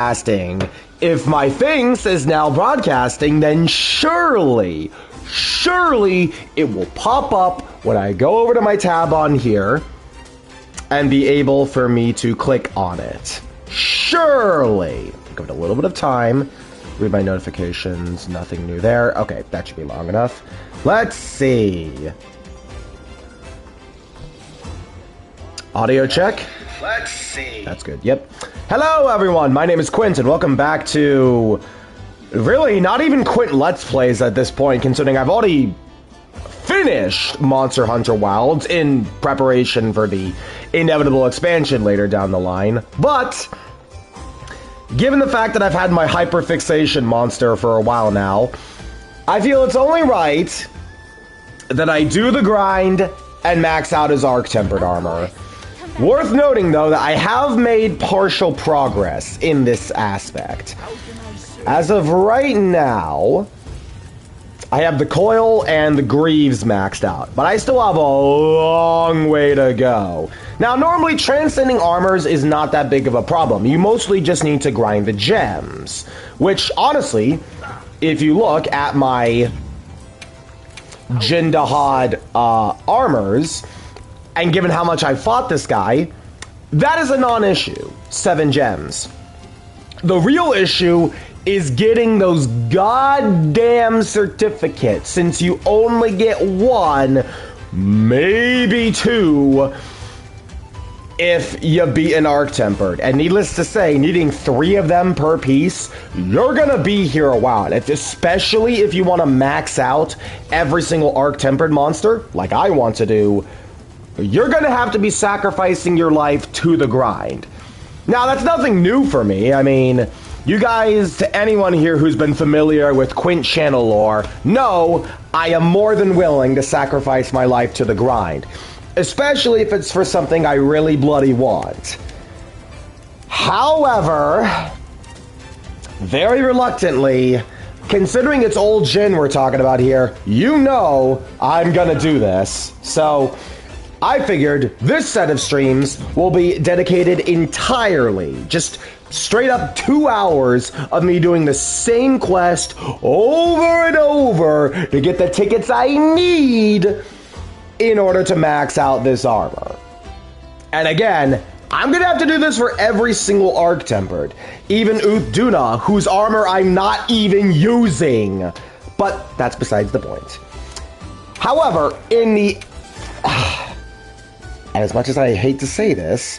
broadcasting. If my thing says now broadcasting, then surely it will pop up when I go over to my tab on here and be able for me to click on it. Surely. Give it a little bit of time. Read my notifications. Nothing new there. Okay, that should be long enough. Let's see. Audio check. Let's see. That's good. Yep. Hello, everyone. My name is Quint, and welcome back to... Really, not even Quint Let's Plays at this point, considering I've already finished Monster Hunter Wilds in preparation for the inevitable expansion later down the line. But, given the fact that I've had my hyperfixation monster for a while now, I feel it's only right that I do the grind and max out his arc-tempered armor. Worth noting, though, that I have made partial progress in this aspect. As of right now, I have the coil and the greaves maxed out, but I still have a long way to go. Now, normally, transcending armors is not that big of a problem. You mostly just need to grind the gems, which, honestly, if you look at my Jindahad armors, and given how much I fought this guy, that is a non-issue. 7 gems. The real issue is getting those goddamn certificates, since you only get 1, maybe 2, if you beat an arc-tempered. And needless to say, needing 3 of them per piece, you're gonna be here a while. Especially if you want to max out every single arc-tempered monster, like I want to do, you're gonna have to be sacrificing your life to the grind. Now, that's nothing new for me. I mean, you guys, to anyone here who's been familiar with Quint channel lore, know I am more than willing to sacrifice my life to the grind. Especially if it's for something I really bloody want. However, very reluctantly, considering it's Ol Jin we're talking about here, you know I'm gonna do this. So, I figured this set of streams will be dedicated entirely, just straight up 2 hours of me doing the same quest over and over to get the tickets I need in order to max out this armor. And again, I'm gonna have to do this for every single arc-tempered, even Uthduna, whose armor I'm not even using. But that's besides the point. However, in the... as much as I hate to say this,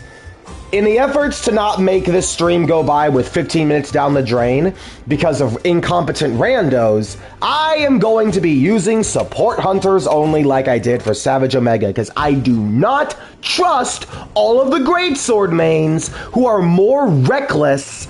in the efforts to not make this stream go by with 15 minutes down the drain because of incompetent randos, I am going to be using support hunters only like I did for Savage Omega, because I do not trust all of the greatsword mains who are more reckless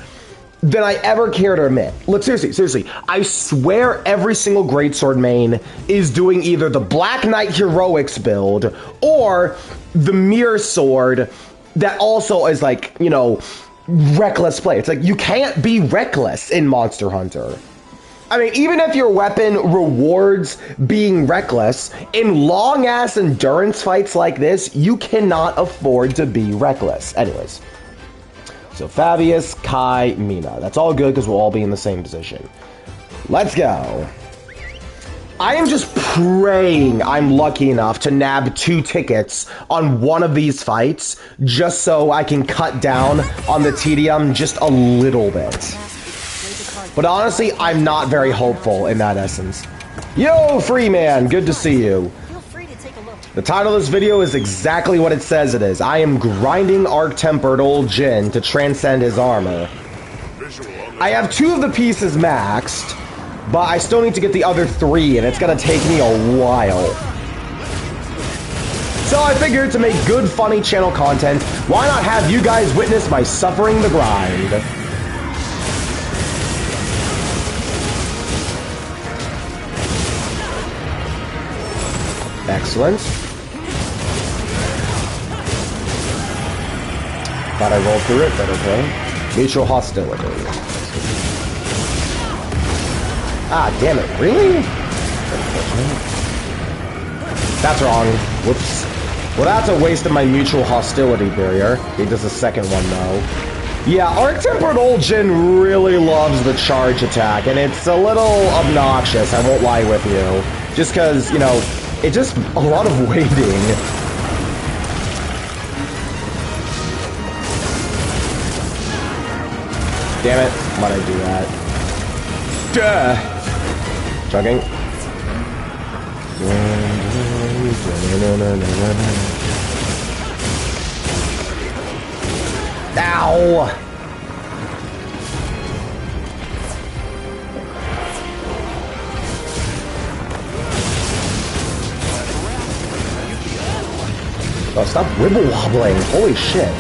than I ever care to admit. Look, seriously, I swear every single greatsword main is doing either the Black Knight Heroics build or the Mirror Sword that also is like, you know, reckless play. It's like, you can't be reckless in Monster Hunter. I mean, even if your weapon rewards being reckless, in long-ass endurance fights like this, you cannot afford to be reckless. Anyways. So Fabius, Kai, Mina. That's all good because we'll all be in the same position. Let's go. I am just praying I'm lucky enough to nab 2 tickets on one of these fights just so I can cut down on the tedium just a little bit. But honestly, I'm not very hopeful in that essence. Yo, Freeman, good to see you. The title of this video is exactly what it says it is. I am grinding arc-tempered Ol Jin to transcend his armor. I have 2 of the pieces maxed, but I still need to get the other 3, and it's gonna take me a while. So I figured to make good, funny channel content, why not have you guys witness my suffering the grind? Excellent. Thought I rolled through it, but okay. Mutual hostility. Ah, damn it, really? That's wrong. Whoops. Well, that's a waste of my mutual hostility barrier. He does the second one, though. Yeah, Arc-Tempered Ol Jin really loves the charge attack, and it's a little obnoxious, I won't lie with you. Just because, you know, it's just a lot of waiting. Damn it, why'd I do that? Duh! Chugging. Ow! Oh, stop wibble wobbling. Holy shit.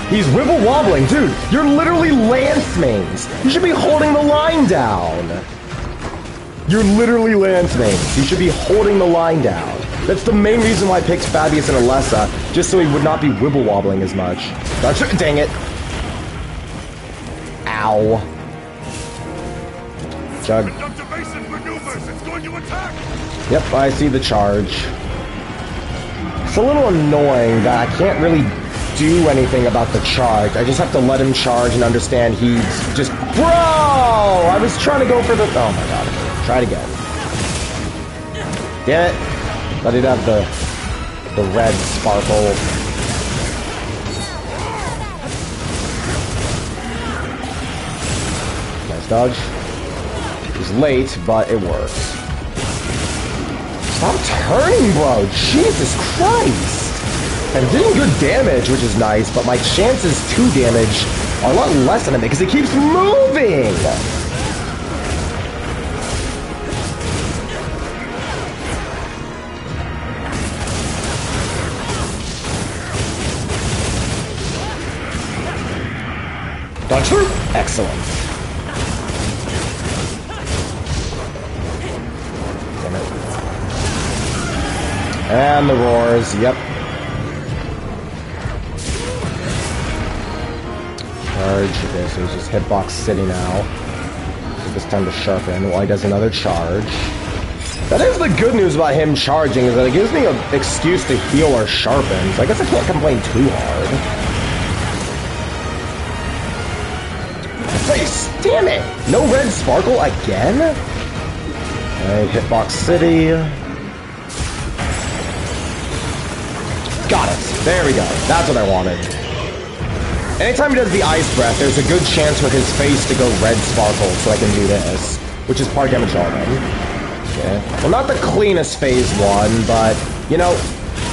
He's wibble wobbling. Dude, you're literally lance mains. You should be holding the line down. You're literally lance mains. You should be holding the line down. That's the main reason why I picked Fabius and Alessa, just so he would not be wibble wobbling as much. Dang it. Ow. Chug. Yep, I see the charge. It's a little annoying that I can't really do anything about the charge. I just have to let him charge and understand he's just... Bro! I was trying to go for the... Oh my god. Okay. Try it again. Damn it. Let it have the red sparkle. Nice dodge. It was late, but it worked. Stop turning, bro! Jesus Christ! I'm getting good damage, which is nice, but my chances to damage are a lot less than it because it keeps moving! Dodge through! Excellent. Damn it. And the roars, yep. Charge. Okay, so he's just hitbox city now. So this time to sharpen while he does another charge. That is the good news about him charging, is that it gives me an excuse to heal or sharpen, so I guess I can't complain too hard. Face! Damn it! No red sparkle again? Alright, hitbox city. Got it. There we go. That's what I wanted. Anytime he does the ice breath, there's a good chance for his face to go red sparkle, so I can do this, which is part damage already. Okay. Well, not the cleanest phase 1, but, you know,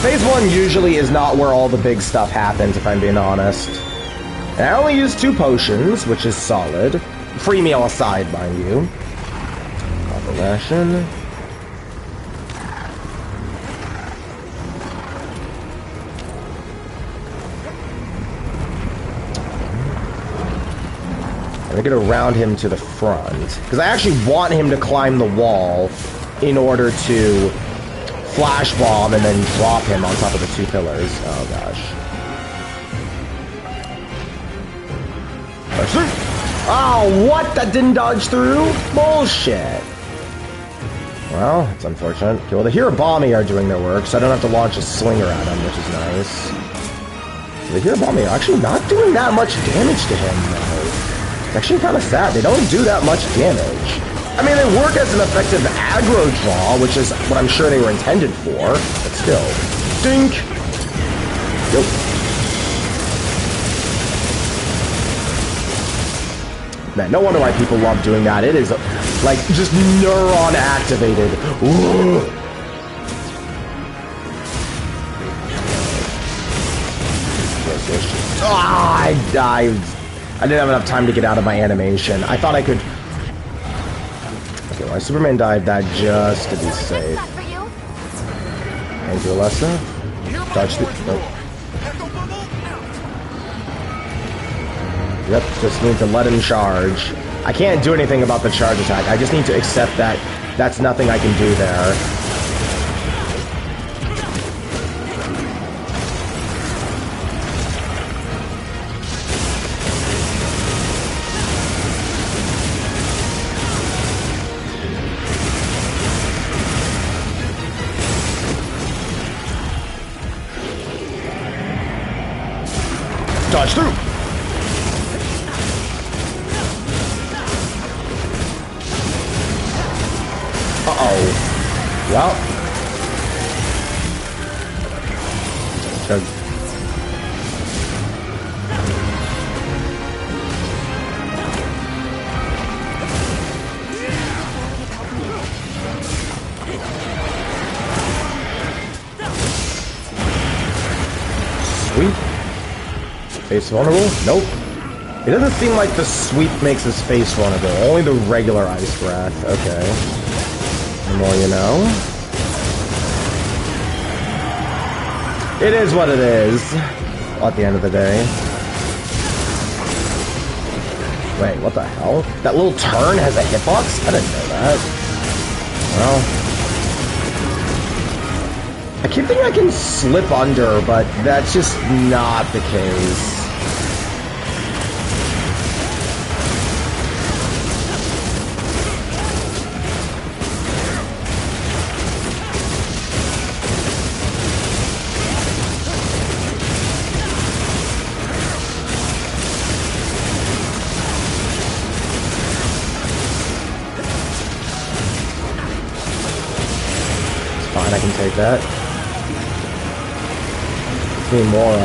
phase 1 usually is not where all the big stuff happens, if I'm being honest. And I only used 2 potions, which is solid. Free meal aside, mind you. Copper ration. I'm gonna get around him to the front. Because I actually want him to climb the wall in order to flash bomb and then drop him on top of the 2 pillars. Oh gosh. Dodge through! Oh, what? That didn't dodge through? Bullshit. Well, it's unfortunate. Okay, well, the Hirabami are doing their work, so I don't have to launch a slinger at him, which is nice. The Hirabami are actually not doing that much damage to him, though. It's actually kind of sad. They don't do that much damage. I mean, they work as an effective aggro draw, which is what I'm sure they were intended for, but still. Dink! Yep. Man, no wonder why people love doing that. It is, like, just neuron activated. Ooh. Ah, I didn't have enough time to get out of my animation. I thought I could... Okay, well, I Superman dive that just to be safe. Thank you, Alessa. Dodge the... Nope. Yep, just need to let him charge. I can't do anything about the charge attack. I just need to accept that that's nothing I can do there. Dodge through! Uh-oh. Well. Chug. Sweep. Face vulnerable? Nope. It doesn't seem like the sweep makes his face vulnerable. Only the regular ice breath. Okay. The more you know. It is what it is. At the end of the day. Wait, what the hell? That little turn has a hitbox? I didn't know that. Well. I keep thinking I can slip under, but that's just not the case. I can take that. Give me more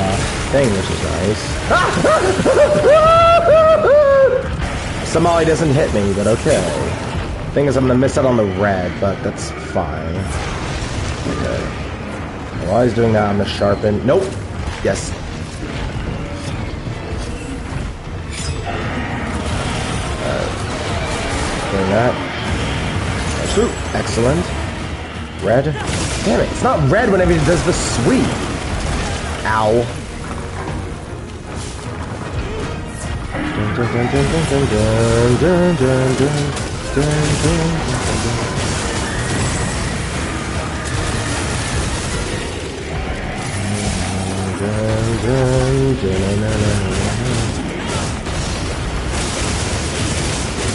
thing, which is nice. Somehow he doesn't hit me, but okay. Thing is, I'm gonna miss out on the red, but that's fine. Okay. While he's doing that, I'm gonna sharpen. Nope. Yes. Doing that. Excellent. Red. Damn it, it's not red whenever he does the sweep. Ow.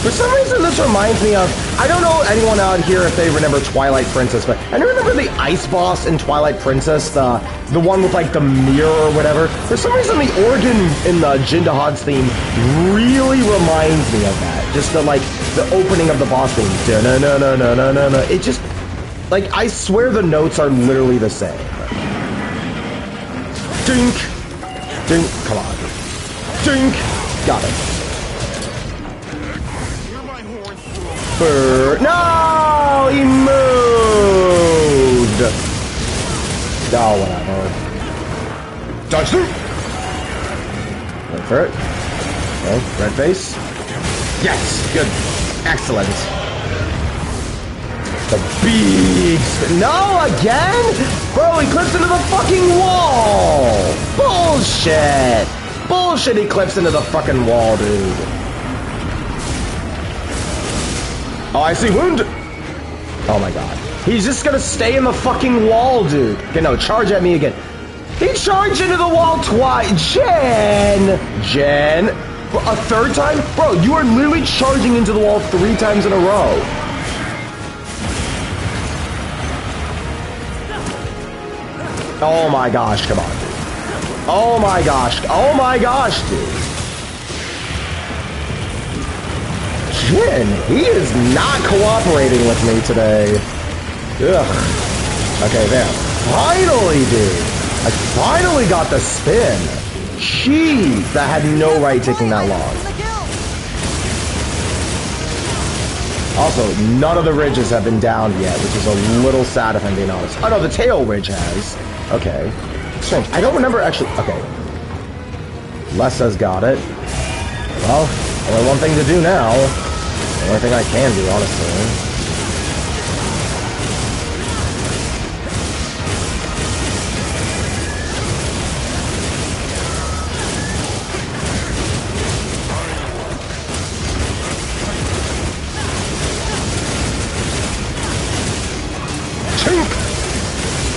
For some reason, this reminds me of... I don't know anyone out here if they remember Twilight Princess, but I remember the ice boss in Twilight Princess, the one with like the mirror or whatever. For some reason, the organ in the Jindahod's theme really reminds me of that. Just the opening of the boss theme. Da-na-na-na-na-na-na. It just, like, I swear the notes are literally the same. Dink, dink, come on, dink, got it. No! He moved! Oh, whatever. Dodge through! Wait for it. Okay, red face. Yes! Good. Excellent. The beast! No, again? Bro, he clips into the fucking wall! Bullshit! Bullshit, he clips into the fucking wall, dude. Oh, I see wound! Oh my god. He's just gonna stay in the fucking wall, dude. Okay, no, charge at me again. He charged into the wall twice! Jen! A third time? Bro, you are literally charging into the wall 3 times in a row. Oh my gosh, come on, dude. Oh my gosh, dude. Jin, he is not cooperating with me today. Ugh. Okay, there. Finally, dude. I finally got the spin. Jeez, that had no right taking that long. Also, none of the ridges have been downed yet, which is a little sad if I'm being honest. Oh no, the tail ridge has. Okay. Strange. I don't remember actually. Okay. Lessa's got it. Well, only one thing to do now. The only thing I can do, honestly.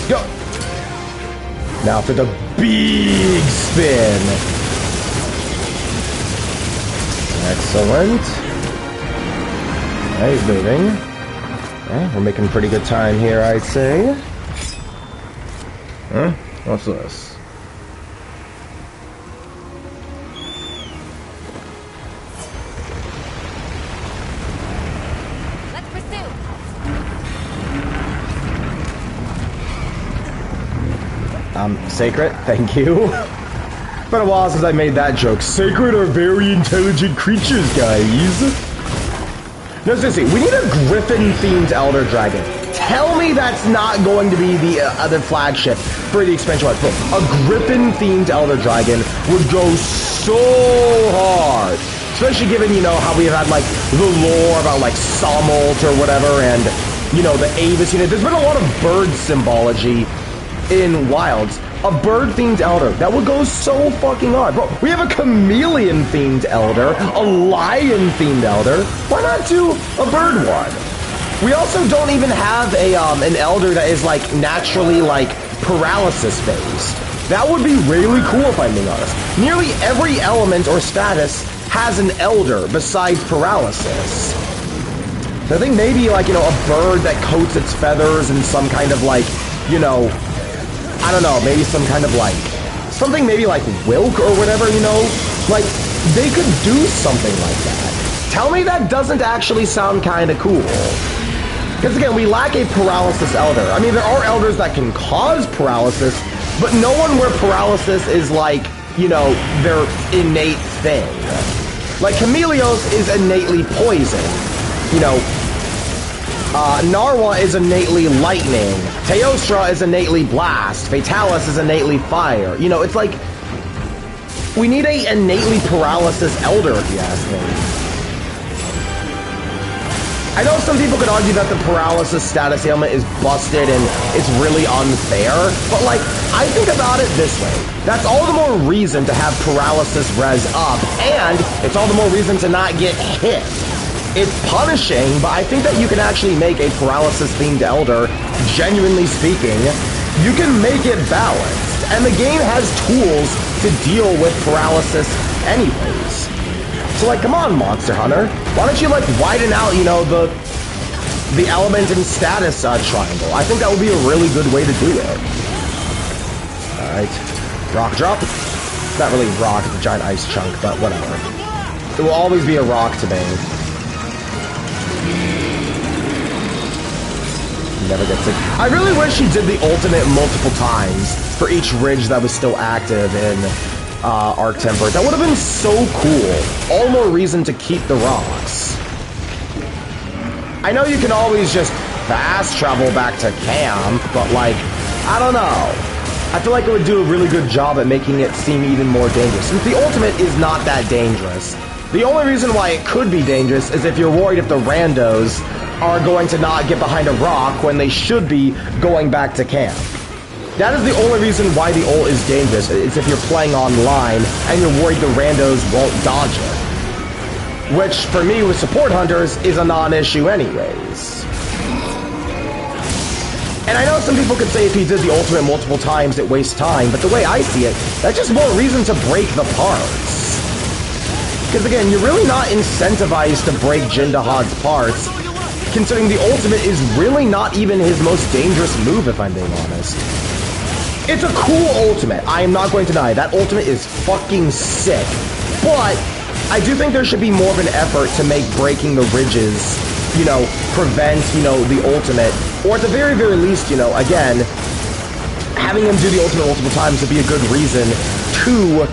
Go! Now for the big spin. Excellent. Okay, he's moving. Okay, we're making pretty good time here, I'd say. Huh? What's this? Sacred, thank you. Been a while since I made that joke. Sacred are very intelligent creatures, guys. No, seriously, we need a Griffin-themed Elder Dragon. Tell me that's not going to be the other flagship for the expansion one. A Griffin-themed Elder Dragon would go so hard. Especially given, you know, how we've had, like, the lore about, like, Sommelt or whatever, and, you know, the Avis unit. There's been a lot of bird symbology in Wilds. A bird-themed Elder, that would go so fucking hard. Bro, we have a chameleon-themed Elder, a lion-themed Elder. Why not do a bird one? We also don't even have a an Elder that is, like, naturally, like, paralysis-based. That would be really cool, if I'm being honest. Nearly every element or status has an Elder besides paralysis. So I think maybe, like, you know, a bird that coats its feathers in some kind of, like, you know, I don't know, maybe some kind of, like, something maybe like Wilk or whatever, you know? Like, they could do something like that. Tell me that doesn't actually sound kind of cool. Because again, we lack a paralysis Elder. I mean, there are Elders that can cause paralysis, but no one where paralysis is like, you know, their innate thing. Like, Chameleos is innately poison. You know, Narwa is innately lightning. Teostra is innately blast. Fatalis is innately fire. You know, it's like, we need a innately paralysis Elder, if you ask me. I know some people could argue that the paralysis status ailment is busted and it's really unfair, but like, I think about it this way. That's all the more reason to have paralysis res up, and it's all the more reason to not get hit. It's punishing, but I think that you can actually make a paralysis-themed Elder, genuinely speaking. You can make it balanced, and the game has tools to deal with paralysis anyways. So, like, come on, Monster Hunter. Why don't you, like, widen out, you know, the element and status triangle? I think that would be a really good way to do it. Alright. Rock drop. It's not really rock, it's a giant ice chunk, but whatever. It will always be a rock to me. Never gets it. I really wish he did the ultimate multiple times for each ridge that was still active in Arc Temper. That would have been so cool. All more reason to keep the rocks. I know you can always just fast travel back to camp, but like, I don't know. I feel like it would do a really good job at making it seem even more dangerous. Since the ultimate is not that dangerous. The only reason why it could be dangerous is if you're worried if the randos are going to not get behind a rock when they should be going back to camp. That is the only reason why the ult is dangerous, is if you're playing online and you're worried the randos won't dodge it. Which, for me, with support hunters, is a non-issue anyways. And I know some people could say if he did the ultimate multiple times, it wastes time, but the way I see it, that's just more reason to break the parts. Because again, you're really not incentivized to break Jindahad's parts, considering the ultimate is really not even his most dangerous move, if I'm being honest. It's a cool ultimate, I am not going to deny. That ultimate is fucking sick. But I do think there should be more of an effort to make breaking the ridges, you know, prevent, you know, the ultimate. Or at the very, very least, you know, again, having him do the ultimate multiple times would be a good reason to,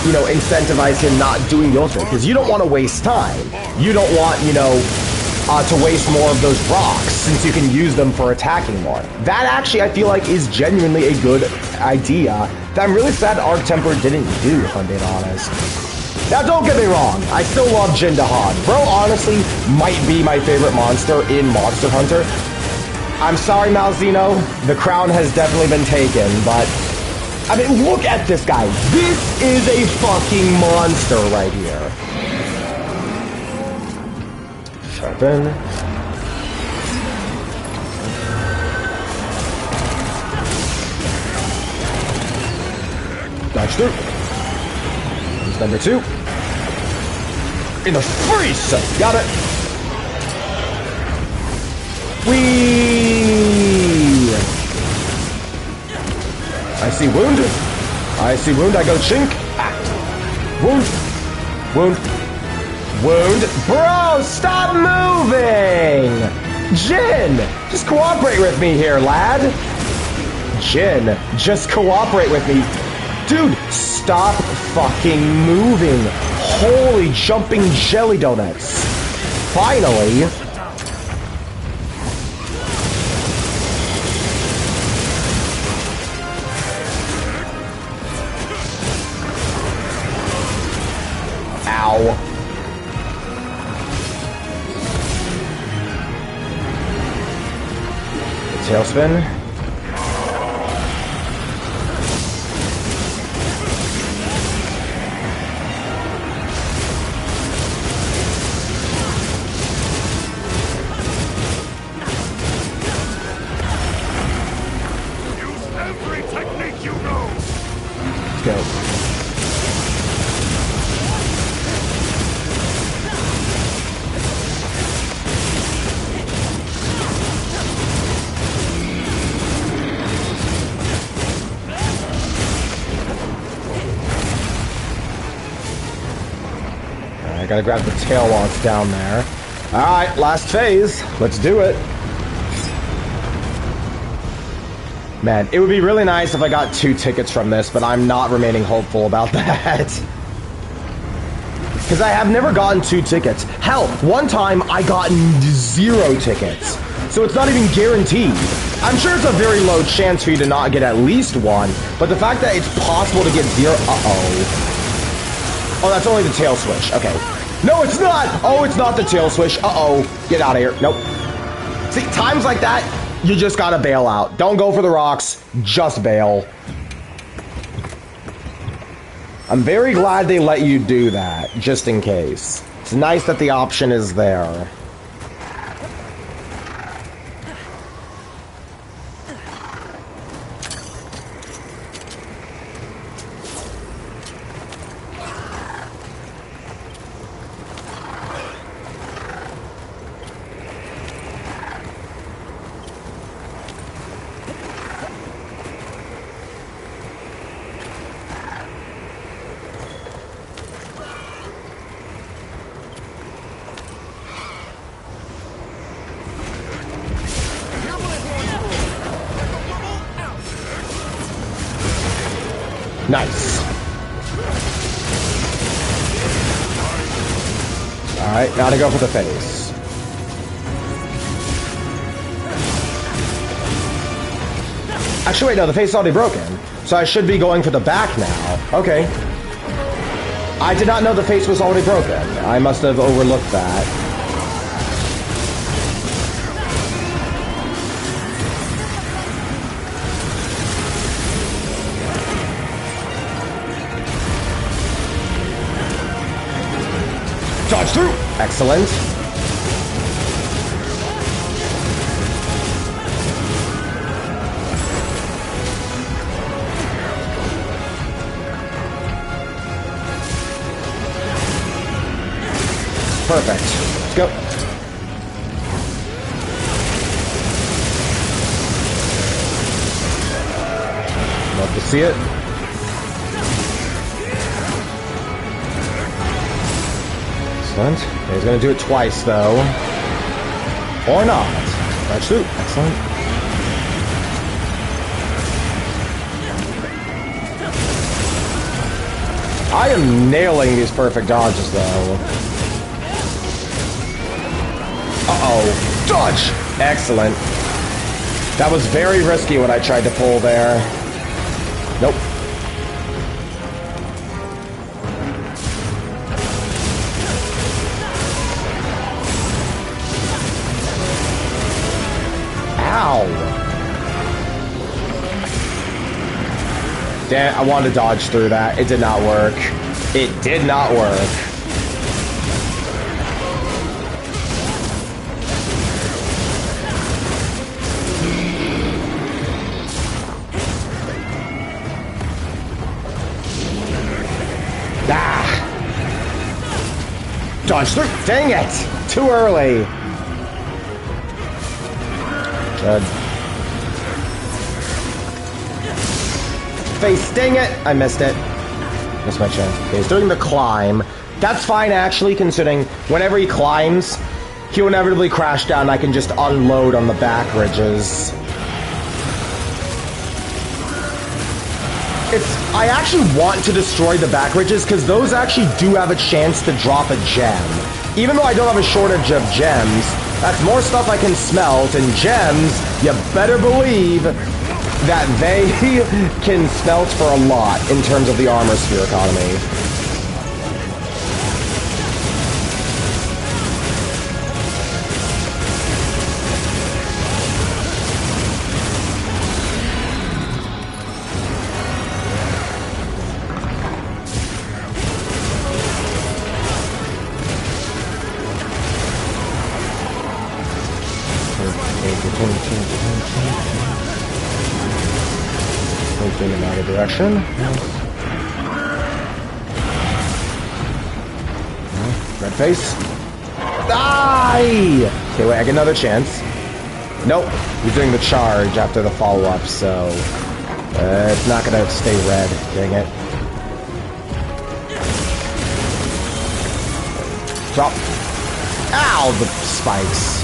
you know, incentivize him not doing the ultimate. Because you don't want to waste time. You don't want, you know, to waste more of those rocks, since you can use them for attacking more. That actually, I feel like, is genuinely a good idea that I'm really sad Arc Temper didn't do, if I'm being honest. Now, don't get me wrong, I still love Jindahad. Bro, honestly, might be my favorite monster in Monster Hunter. I'm sorry, Malzeno, the crown has definitely been taken, but I mean, look at this guy. This is a fucking monster right here. Sharpen. Dodge through. Here's number 2. In the freeze! Got it. Whee! I see wound. I see wound. I go chink. Ah. Wound. Wound. Wound. Bro, stop moving! Jin! Just cooperate with me here, lad. Jin, just cooperate with me. Dude, stop fucking moving. Holy jumping jelly donuts. Finally. Ow. Tailspin. I gotta grab the tail while it's down there. Alright, last phase. Let's do it. Man, it would be really nice if I got 2 tickets from this, but I'm not remaining hopeful about that. Because I have never gotten 2 tickets. Hell, one time I got 0 tickets. So it's not even guaranteed. I'm sure it's a very low chance for you to not get at least 1, but the fact that it's possible to get 0... Uh-oh. Oh, that's only the tail switch. Okay. No, it's not! Oh, it's not the tail switch. Uh-oh. Get out of here. Nope. See, times like that, you just gotta bail out. Don't go for the rocks. Just bail. I'm very glad they let you do that, just in case. It's nice that the option is there. Nice. Alright, now to go for the face. Actually, wait, no, the face is already broken. So I should be going for the back now. Okay. I did not know the face was already broken. I must have overlooked that. Dodge through! Excellent. Perfect. Let's go. Love to see it. Excellent. He's going to do it twice, though. Or not. Dodge through. Excellent. I am nailing these perfect dodges, though. Uh-oh. Dodge! Excellent. That was very risky what I tried to pull there. Nope. Damn, I wanted to dodge through that. It did not work. It did not work. Ah! Dodge through. Dang it! Too early. Good. Face, dang it! I missed it. Missed my chance. Okay, he's doing the climb. That's fine, actually, considering whenever he climbs, he'll inevitably crash down and I can just unload on the back ridges. I actually want to destroy the back ridges because those actually do have a chance to drop a gem. Even though I don't have a shortage of gems, that's more stuff I can smelt, and gems, you better believe that they can smelt for a lot in terms of the armor sphere economy. In another direction. Red face. Die! Okay, wait, I get another chance. Nope. He's doing the charge after the follow-up, so... it's not gonna stay red. Dang it. Drop. Ow! The spikes.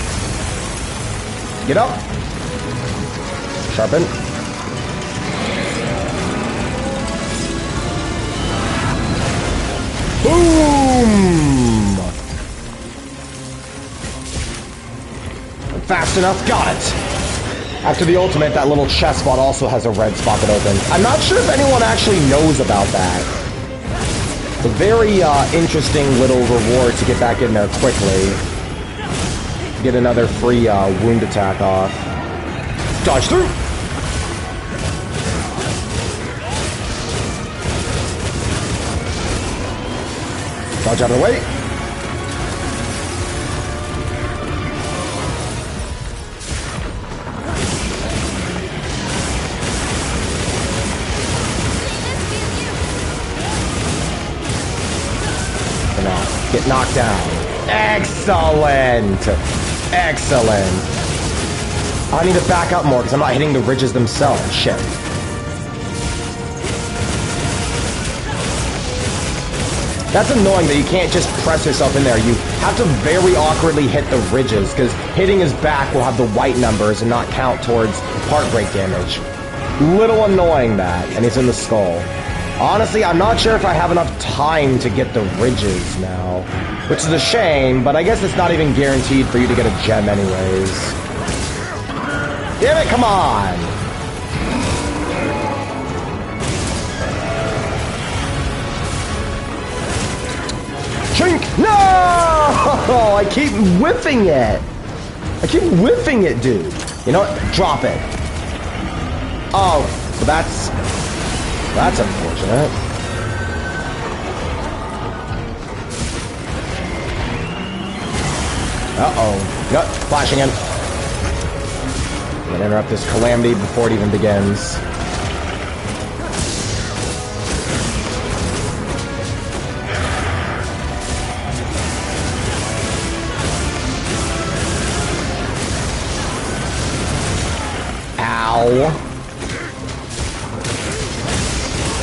Get up. Sharpen. Boom! Fast enough, got it! After the ultimate, that little chest spot also has a red spot that opens. I'm not sure if anyone actually knows about that. It's a very interesting little reward to get back in there quickly. Get another free wound attack off. Dodge through! Dodge out of the way. And now, get knocked down. Excellent! Excellent. I need to back up more because I'm not hitting the ridges themselves. Shit. That's annoying that you can't just press yourself in there. You have to very awkwardly hit the ridges, because hitting his back will have the white numbers and not count towards part break damage. Little annoying that, and he's in the skull. Honestly, I'm not sure if I have enough time to get the ridges now, which is a shame, but I guess it's not even guaranteed for you to get a gem anyways. Damn it, come on! Chink! No! I keep whiffing it. I keep whiffing it, dude. You know what? Drop it. Oh, so that's unfortunate. Uh-oh. Yep, flashing in. I'm gonna interrupt this calamity before it even begins.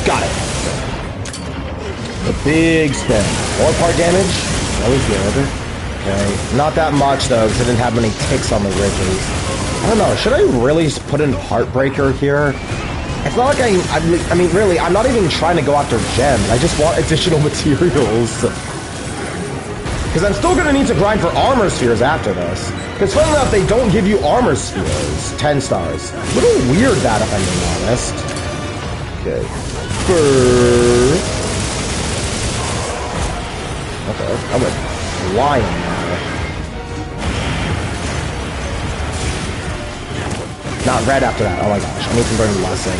Got it. The big spin. 4-part damage. Always good. Okay. Not that much, though, because I didn't have many ticks on the ridges. I don't know. Should I really put in Heartbreaker here? It's not like I mean, really, I'm not even trying to go after gems. I just want additional materials. Because I'm still going to need to grind for armor spheres after this. Because funny enough, they don't give you armor spheres. 10 stars. A little weird that, if I'm being honest. Okay. Okay, I'm a lion now. Not red after that. Oh my gosh, I need to learn lesson.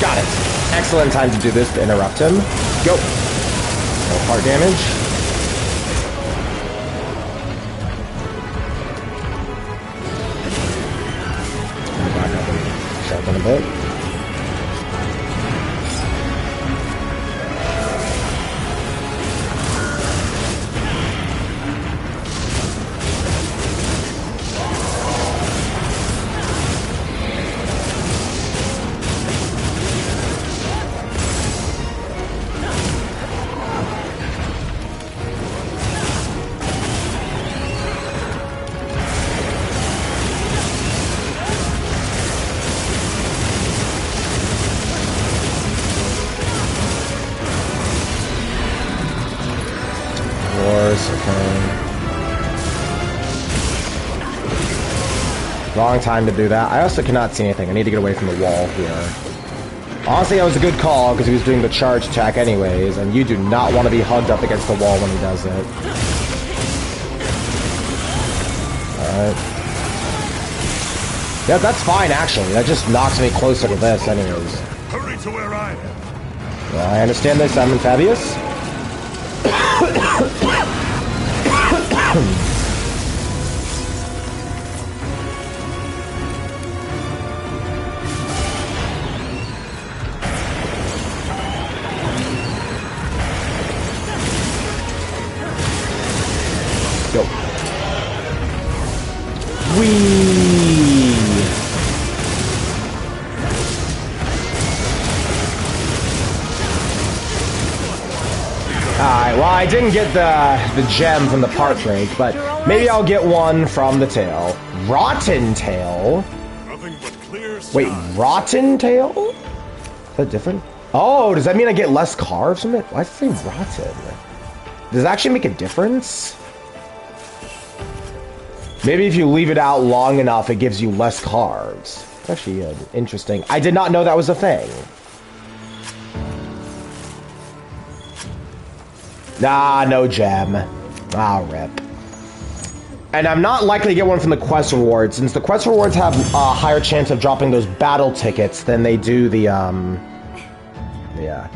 Got it. Excellent time to do this to interrupt him. Go. No heart damage. Back up and sharpen a bit. Wrong time to do that. I also cannot see anything. I need to get away from the wall here. Honestly, that was a good call because he was doing the charge attack anyways, and you do not want to be hugged up against the wall when he does it. Alright. Yeah, that's fine actually. That just knocks me closer to this anyways. Hurry to where I am. Yeah, I understand this, Simon Fabius. Go. Whee! Alright, well I didn't get the gem from the part break, but maybe I'll get one from the tail. Rotten tail? Nothing but clear skies. Wait, rotten tail? Is that different? Oh, does that mean I get less carbs from it? Why does it say rotten? Does it actually make a difference? Maybe if you leave it out long enough, it gives you less carbs. Actually, interesting. I did not know that was a thing. Nah, no gem. Ah, rip. And I'm not likely to get one from the quest rewards, since the quest rewards have a higher chance of dropping those battle tickets than they do the, yeah.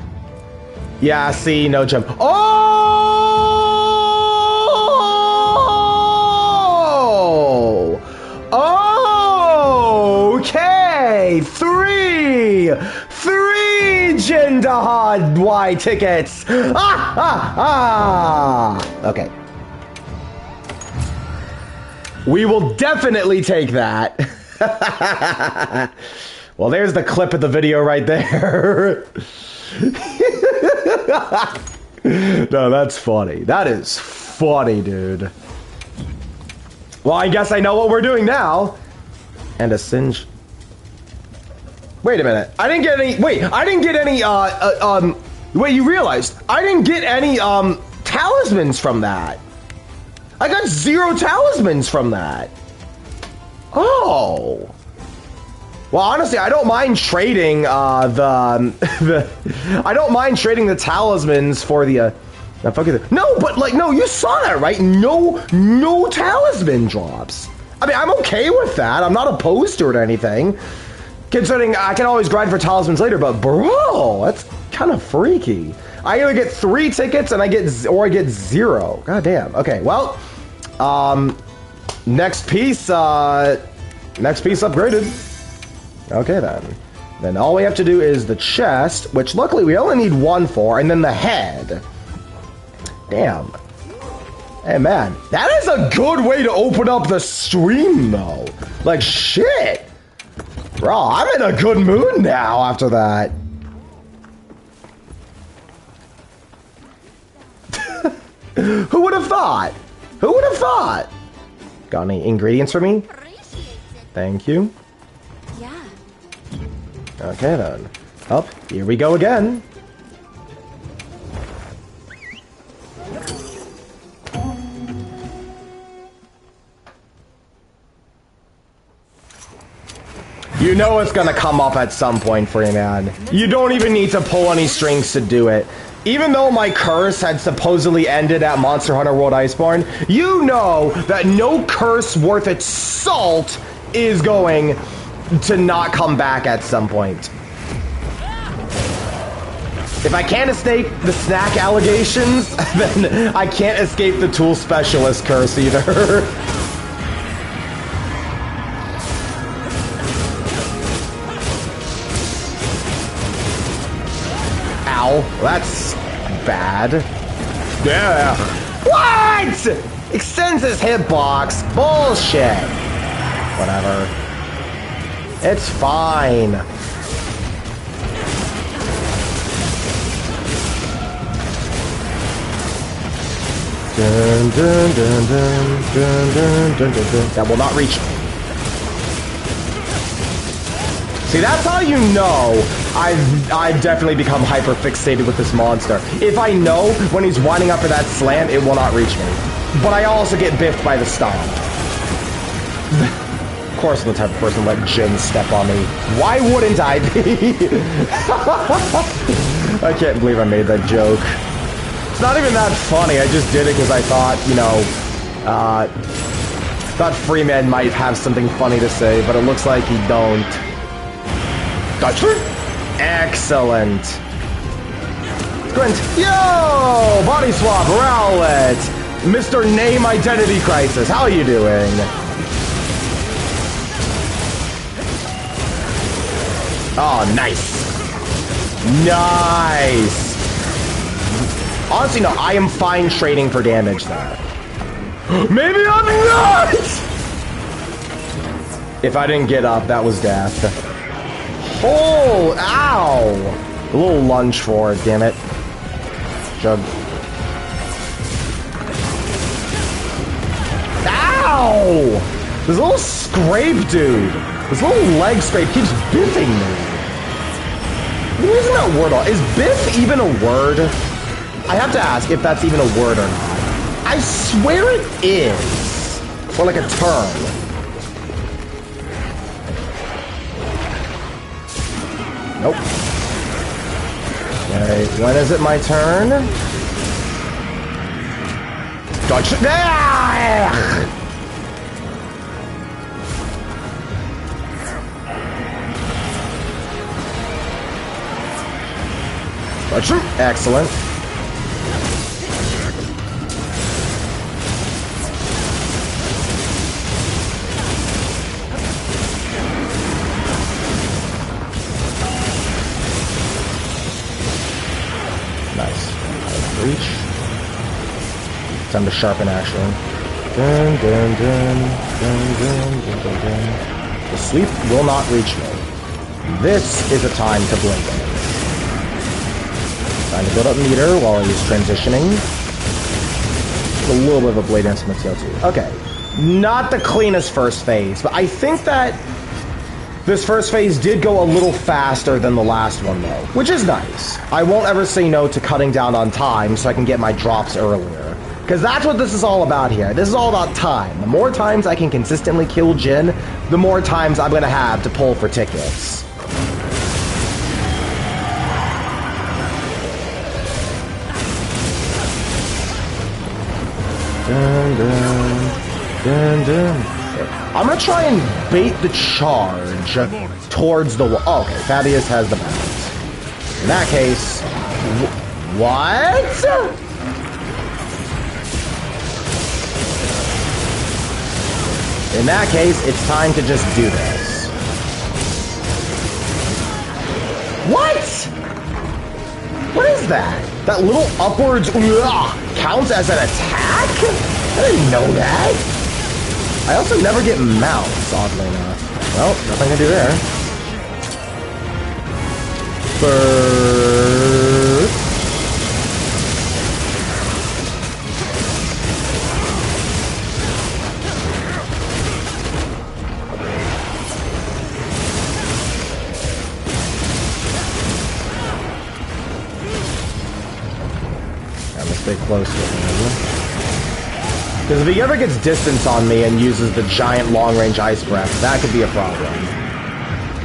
Yeah, see, no gem. Oh! Oh! Okay! Three Jindahad Y tickets! Okay. We will definitely take that. Well, there's the clip of the video right there. No, that's funny. That is funny, dude. Well, I guess I know what we're doing now. And a singe. Wait a minute. I didn't get any. Wait, I didn't get any. Wait, you realized I didn't get any talismans from that. I got 0 talismans from that. Oh. Well, honestly, I don't mind trading I don't mind trading the talismans for the no, but like no, you saw that, right? No talisman drops. I mean, I'm okay with that. I'm not opposed to it or anything. Considering I can always grind for talismans later, but bro, that's kind of freaky. I either get 3 tickets and I get 0. God damn. Okay, well, next piece upgraded. Okay then. Then all we have to do is the chest, which luckily we only need 1 for, and then the head. Damn. Hey man, that is a good way to open up the stream though. Like shit. Bro, I'm in a good mood now after that. Who would have thought? Who would have thought? Got any ingredients for me? Thank you. Yeah. Okay then. Up, here we go again. You know it's gonna come up at some point for you, man. You don't even need to pull any strings to do it. Even though my curse had supposedly ended at Monster Hunter World Iceborne, you know that no curse worth its salt is going to not come back at some point. If I can't escape the snack allegations, then I can't escape the tool specialist curse either. Ow, that's bad. Yeah. What? Extends his hitbox. Bullshit. Whatever. It's fine. Dun, dun, dun, dun, dun, dun, dun, dun, dun. That will not reach me. See, that's how you know I've definitely become hyper fixated with this monster. If I know when he's winding up for that slam, it will not reach me. But I also get biffed by the stomp. course I'm the type of person to let Jin step on me. Why wouldn't I be? I can't believe I made that joke. It's not even that funny, I just did it because I thought, you know, thought Freeman might have something funny to say, but it looks like he don't. Gotcha! Excellent. Squint. Yo! Body swap, Rowlet! Mr. Name Identity Crisis, how are you doing? Oh, nice. Nice. Honestly, no, I am fine trading for damage there. Maybe I'm not! If I didn't get up, that was death. Oh, ow! A little lunge for it, damn it. Jug. Ow! This little scrape, dude. This little leg scrape keeps biffing me. What is that word? Is biff even a word? I have to ask if that's even a word or not. I swear it is. Or like a term. Nope. Okay, when is it my turn? Dodge. Ah! Excellent. Nice. Reach. Time to sharpen action. Dun, dun, dun, dun, dun, dun, dun, dun. The sweep will not reach me. This is a time to blink. Time to build up meter while he's transitioning. A little bit of a blade dance on the tail too. Okay. Not the cleanest first phase, but I think that this first phase did go a little faster than the last one though, which is nice. I won't ever say no to cutting down on time so I can get my drops earlier. Because that's what this is all about here. This is all about time. The more times I can consistently kill Jin, the more times I'm going to have to pull for tickets. Dun, dun, dun, dun. I'm gonna try and bait the charge towards the wall. Oh, okay, Fabius has the balance. In that case, what? In that case, it's time to just do this. What? What is that? That little upwards counts as an attack? I didn't know that. I also never get mounts, oddly enough. Well, nothing to do there. Bird. I'm gonna stay close with him. Because if he ever gets distance on me and uses the giant long-range ice breath, that could be a problem.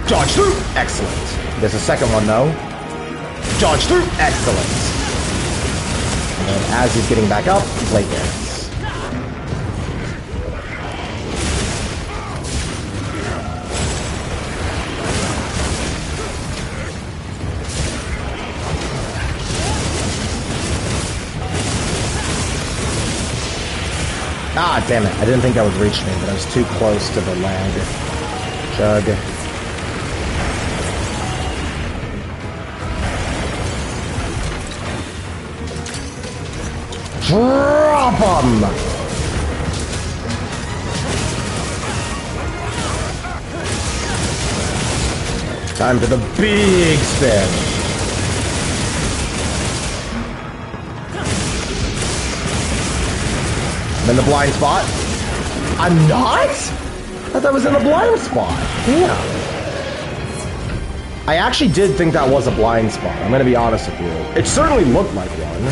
Dodge through! Excellent. There's a second one, though. Dodge through! Excellent. And then as he's getting back up, play dance. Ah, damn it. I didn't think that would reach me, but I was too close to the lag. Chug. Drop 'em! Time for the big spin. I'm in the blind spot. I'm not? I thought that was in a blind spot. Yeah. I actually did think that was a blind spot. I'm gonna be honest with you. It certainly looked like one.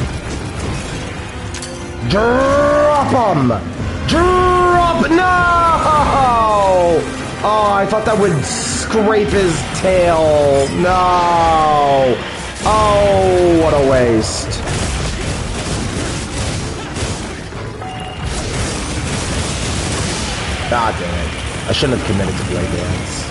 Drop 'em! Drop! No! Oh, I thought that would scrape his tail. No. Oh, what a waste. Ah, damn it. I shouldn't have committed to Blade Dance.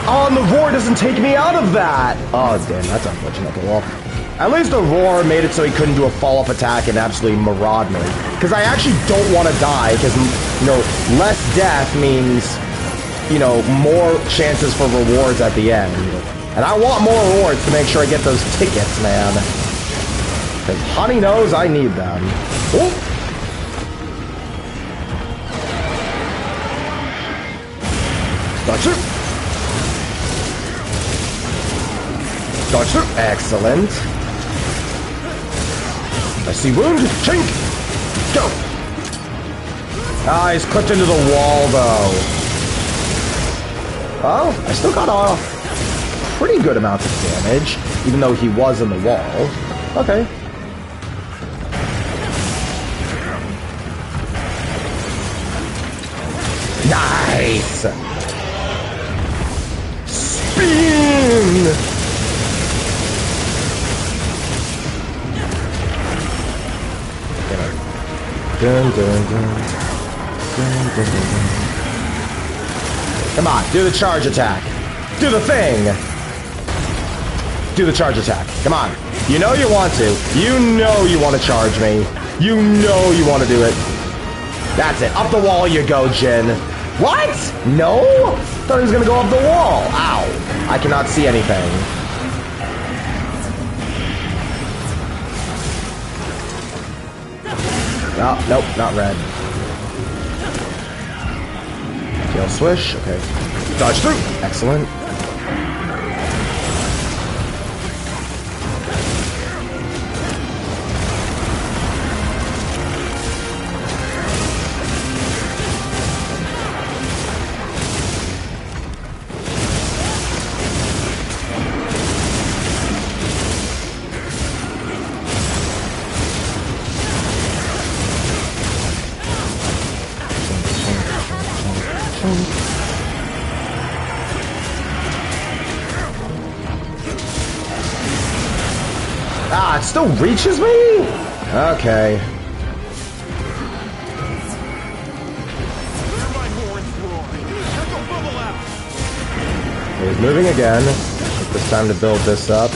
Oh, and the roar doesn't take me out of that. Oh, damn, that's unfortunate. Well, at least the roar made it so he couldn't do a follow-up attack and absolutely maraud me. Because I actually don't want to die, because, you know, less death means, you know, more chances for rewards at the end. And I want more rewards to make sure I get those tickets, man. Because Honey knows I need them. Ooh. Dodge through. Dodge through. Excellent. I see wound. Chink. Go. Ah, he's clipped into the wall, though. Oh, I still got a pretty good amount of damage, even though he was in the wall. Okay. Nice! Spin! Dun, dun, dun. Dun, dun, dun, dun. Come on, do the charge attack. Do the thing! Do the charge attack. Come on. You know you want to. You know you want to charge me. You know you want to do it. That's it. Up the wall you go, Jin. What? No? Thought he was going to go up the wall. Ow. I cannot see anything. Oh, nope, not red. Tail swish. Okay. Dodge through. Excellent. Ah, it still reaches me? Okay. He's moving again. It's time to build this up.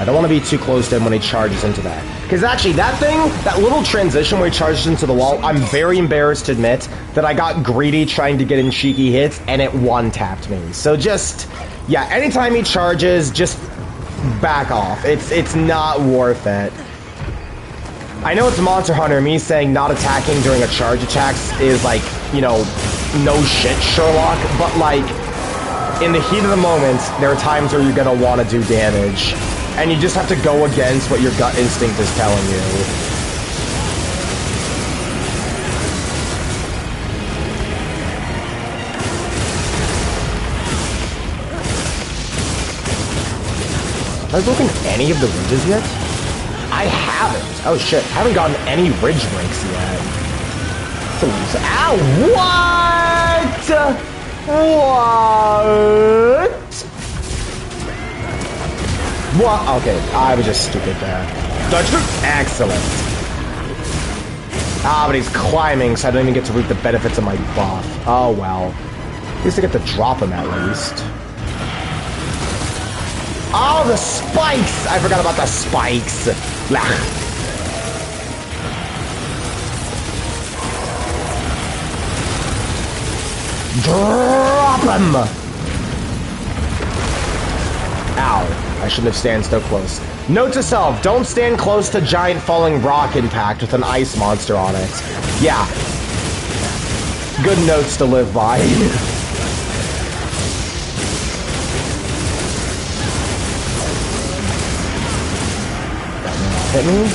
I don't want to be too close to him when he charges into that. Because actually, that thing, that little transition where he charges into the wall, I'm very embarrassed to admit that I got greedy trying to get in cheeky hits, and it one-tapped me. So just, yeah, anytime he charges, just back off. It's not worth it. I know it's Monster Hunter, me saying not attacking during a charge attacks is like, you know, no shit, Sherlock, but like, in the heat of the moment, there are times where you're gonna want to do damage, and you just have to go against what your gut instinct is telling you. Have I broken any of the ridges yet? I haven't. Oh shit, I haven't gotten any ridge breaks yet. So, ow! What? What? Okay, I was just stupid there. Dodge through. Excellent. Ah, but he's climbing, so I don't even get to reap the benefits of my buff. Oh well. At least I get to drop him at least. Oh, the spikes! I forgot about the spikes. Blah. Drop him! Ow. I shouldn't have stand so close. Note to self, don't stand close to giant falling rock impact with an ice monster on it. Yeah. Good notes to live by. Hit me.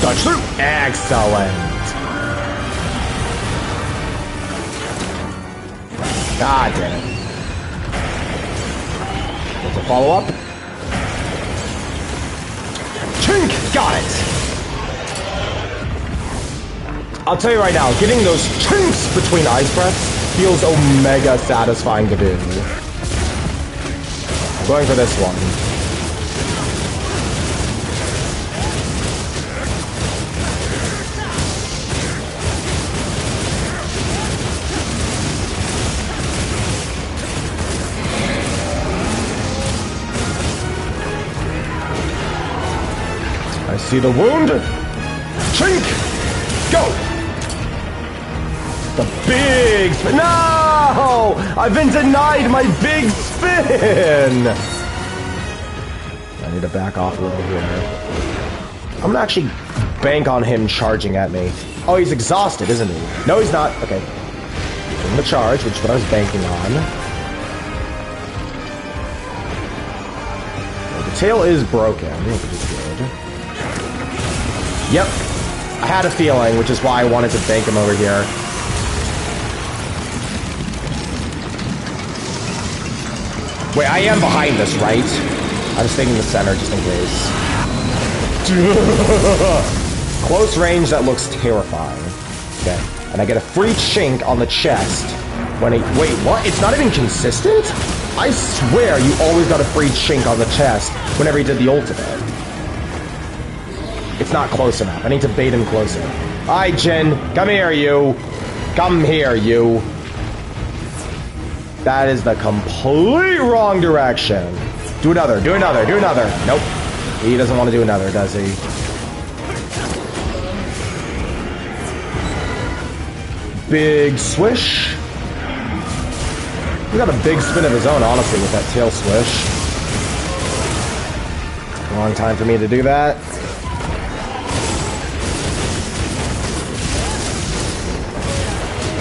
Dodge through. Excellent. God damn it. There's a follow-up. Chink! Got it! I'll tell you right now, getting those chinks between ice breaths feels omega satisfying to do. I'm going for this one. I see the wound. Chink! Go! The big spin. No! I've been denied my big spin! I need to back off a little here. I'm gonna actually bank on him charging at me. Oh, he's exhausted, isn't he? No, he's not. Okay. Give him the charge, which is what I was banking on. Well, the tail is broken, which is good. Yep. I had a feeling, which is why I wanted to bank him over here. Wait, I am behind this, right? I was thinking the center, just in case. Close range, that looks terrifying. Okay. And I get a free chink on the chest when he... Wait, what? It's not even consistent? I swear you always got a free chink on the chest whenever he did the ultimate. It's not close enough. I need to bait him closer. Alright, Jin. Come here, you. Come here, you. That is the complete wrong direction. Do another, do another, do another. Nope. He doesn't want to do another, does he? Big swish. He got a big spin of his own, honestly, with that tail swish. Long time for me to do that.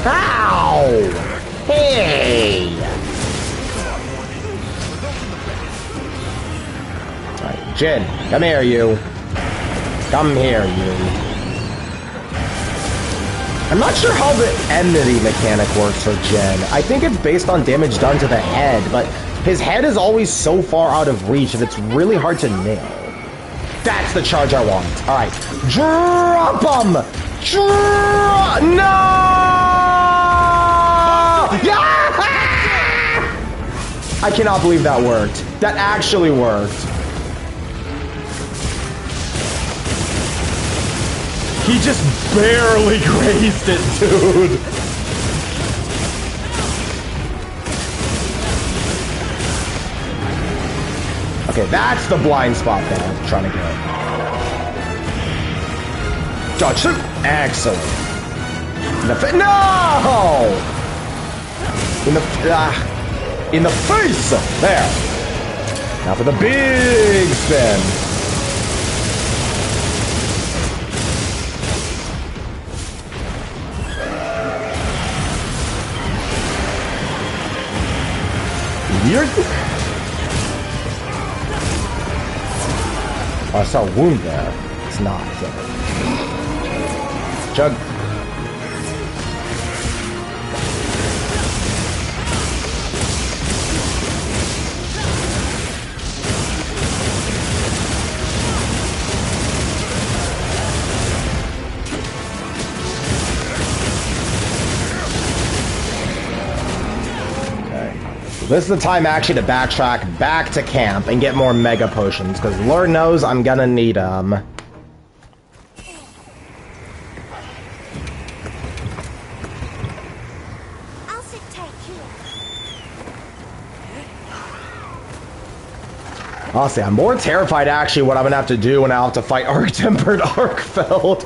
Ow! Hey! Alright, Jin, come here, you. Come here, you. I'm not sure how the enmity mechanic works for Jin. I think it's based on damage done to the head, but his head is always so far out of reach that it's really hard to nail. That's the charge I want. Alright. Drop him! No! Yeah! I cannot believe that worked. That actually worked. He just barely grazed it, dude. Okay, that's the blind spot that I'm trying to get. Dodge shoot. Excellent. No! In the face! There. Now for the big spin. Oh, I saw a wound there. It's not. Jug. This is the time actually to backtrack back to camp and get more mega potions, because Lord knows I'm gonna need them. I'll sit tight here. Honestly, I'm more terrified actually what I'm gonna have to do when I have to fight Arc-Tempered Arkfeld.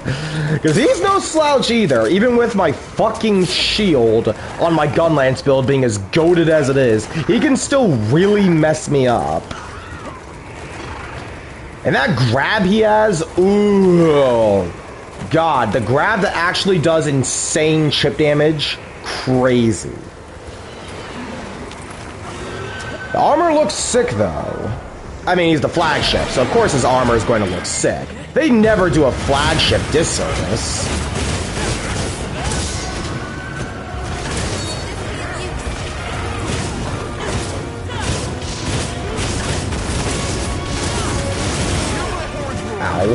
Because he's no slouch either, even with my fucking shield on my Gunlance build being as goated as it is, he can still really mess me up. And that grab he has, ooh, God, the grab that actually does insane chip damage, crazy. The armor looks sick though. I mean, he's the flagship, so of course his armor is going to look sick. They never do a flagship disservice. Ow.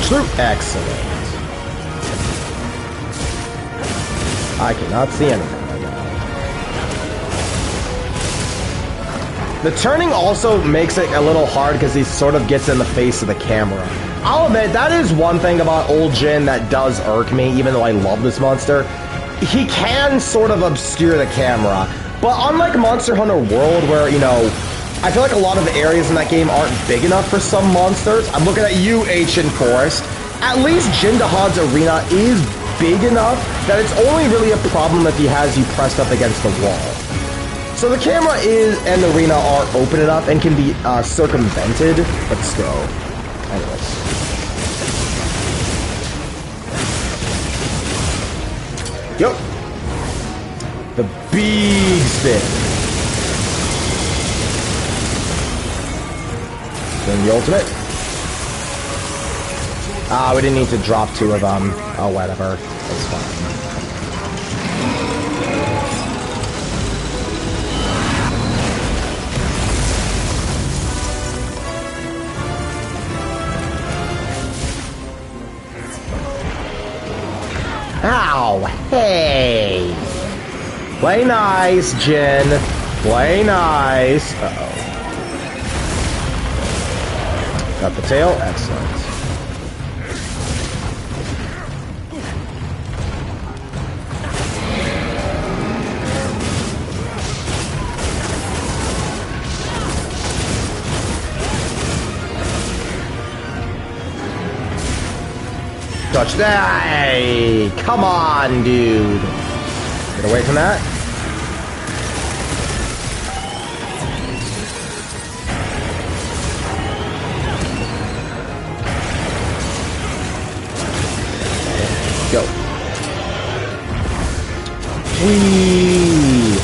Dodge through. Excellent. I cannot see anything right now. The turning also makes it a little hard because he sort of gets in the face of the camera. I'll admit, that is one thing about Ol Jin that does irk me, even though I love this monster. He can sort of obscure the camera. But unlike Monster Hunter World, where, you know, I feel like a lot of the areas in that game aren't big enough for some monsters. I'm looking at you, Ancient Forest. At least Jin Dahad's arena is big enough that it's only really a problem if he has you pressed up against the wall. So the camera is and the arena are open enough and can be circumvented, but still. Anyways. Yep. The big spin. Then the ultimate. Ah, we didn't need to drop two of them. Oh, whatever. That's fine. Ow! Hey! Play nice, Jin. Play nice. Uh-oh. Got the tail. Excellent. Touch that! Hey, come on, dude. Get away from that. Go. Whee!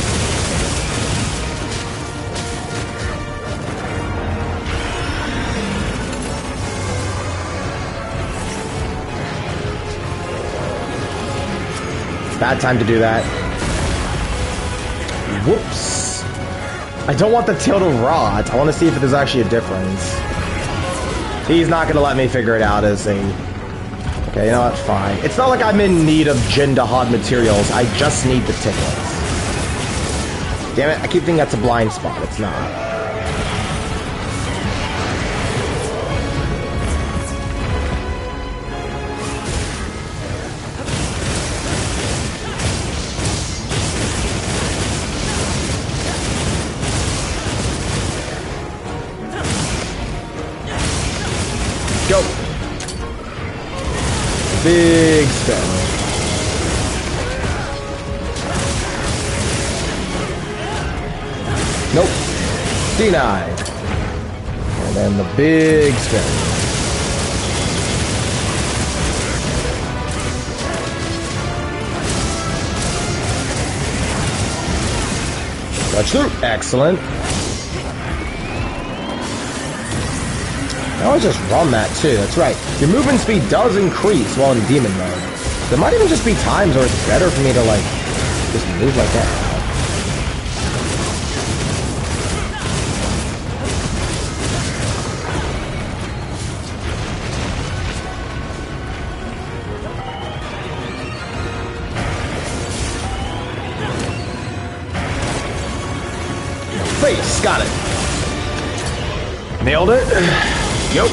Bad time to do that. Whoops. I don't want the tail to rot. I want to see if there's actually a difference. He's not going to let me figure it out as a... Okay, you know what? Fine. It's not like I'm in need of Jin Dahad materials. I just need the tickets. Damn it, I keep thinking that's a blind spot. It's not. Go. Big spin. Nope. Denied. And then the big spin. Touch through. Excellent. I always just run that too, that's right. Your movement speed does increase while in demon mode. There might even just be times where it's better for me to like, just move like that. Face, got it. Nailed it. Yup.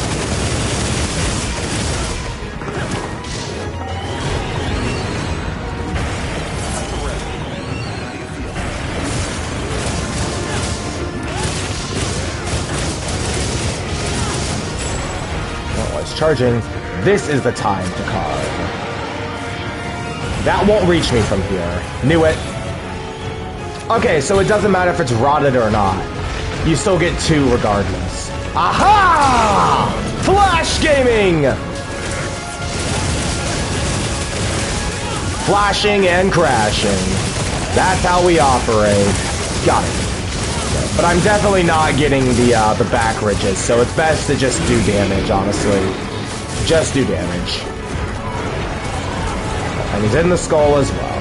Oh, it's charging. This is the time to carve. That won't reach me from here. Knew it. Okay, so it doesn't matter if it's rotted or not. You still get two regardless. Aha! Flash gaming! Flashing and crashing. That's how we operate. Got it. But I'm definitely not getting the back ridges, so it's best to just do damage, honestly. Just do damage. And he's in the skull as well.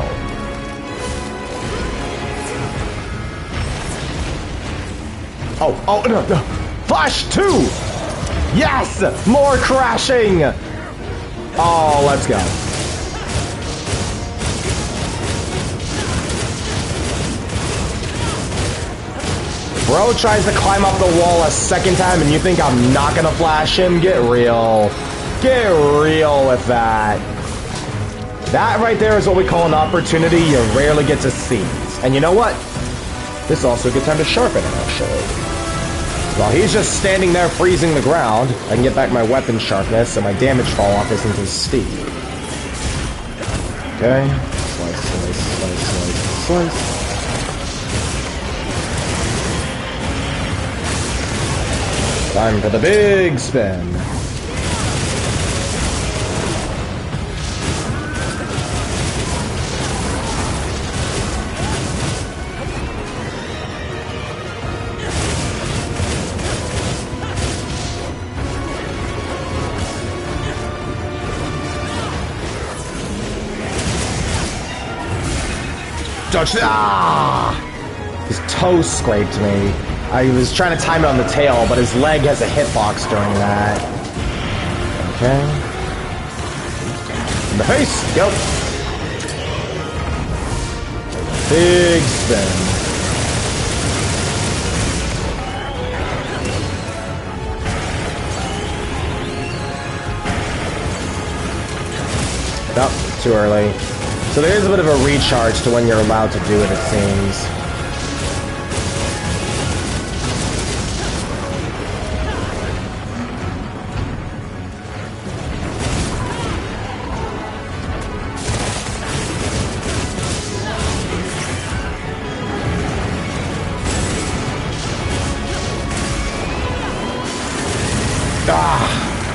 Oh, no. Flash 2! Yes! More crashing! Oh, let's go. Bro tries to climb up the wall a second time and you think I'm not gonna flash him? Get real. Get real with that. That right there is what we call an opportunity you rarely get to seize. And you know what? This is also a good time to sharpen it, actually. While he's just standing there freezing the ground, I can get back my weapon sharpness and my damage fall off isn't as steep. Okay. Slice, slice, slice, slice, slice. Time for the big spin. Dodge. Ah! His toe scraped me. I was trying to time it on the tail, but his leg has a hitbox during that. Okay. In the face! Go! Big spin. Nope, too early. So there is a bit of a recharge to when you're allowed to do it, it seems.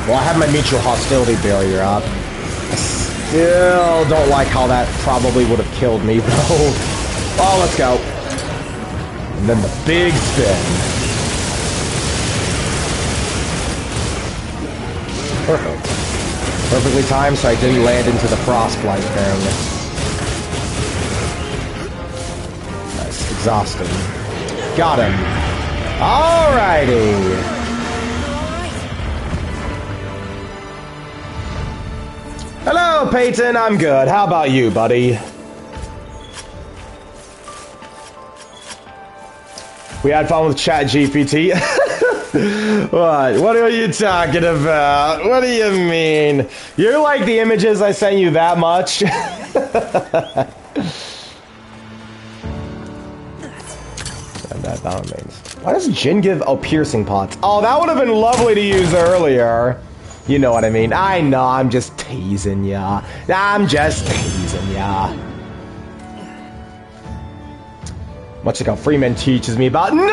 Well, I have my mutual hostility barrier up. I still don't like how that probably would have killed me, though. Oh, let's go. And then the big spin. Perfect. Perfectly timed so I didn't land into the frostbite thing. That's exhausting. Got him. Alrighty. Hello, Peyton. I'm good. How about you, buddy? We had fun with ChatGPT. What? What are you talking about? What do you mean? You like the images I sent you that much? that remains. Why does Jin give piercing pots? Oh, that would have been lovely to use earlier. You know what I mean. I know, I'm just teasing ya. I'm just teasing ya. Much like how Freeman teaches me about— No!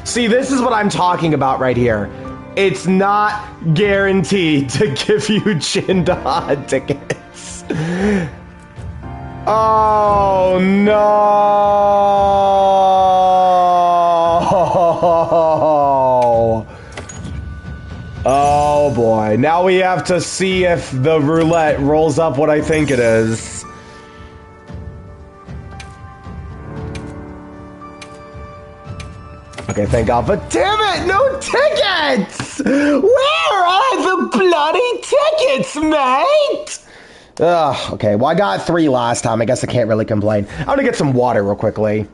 See, this is what I'm talking about right here. It's not guaranteed to give you Jin-Da tickets. Oh, no! Oh, boy. Now we have to see if the roulette rolls up what I think it is. Okay, thank God. But damn it, no tickets! Where are the bloody tickets, mate? Ugh, okay, well, I got 3 last time. I guess I can't really complain. I'm gonna get some water real quickly.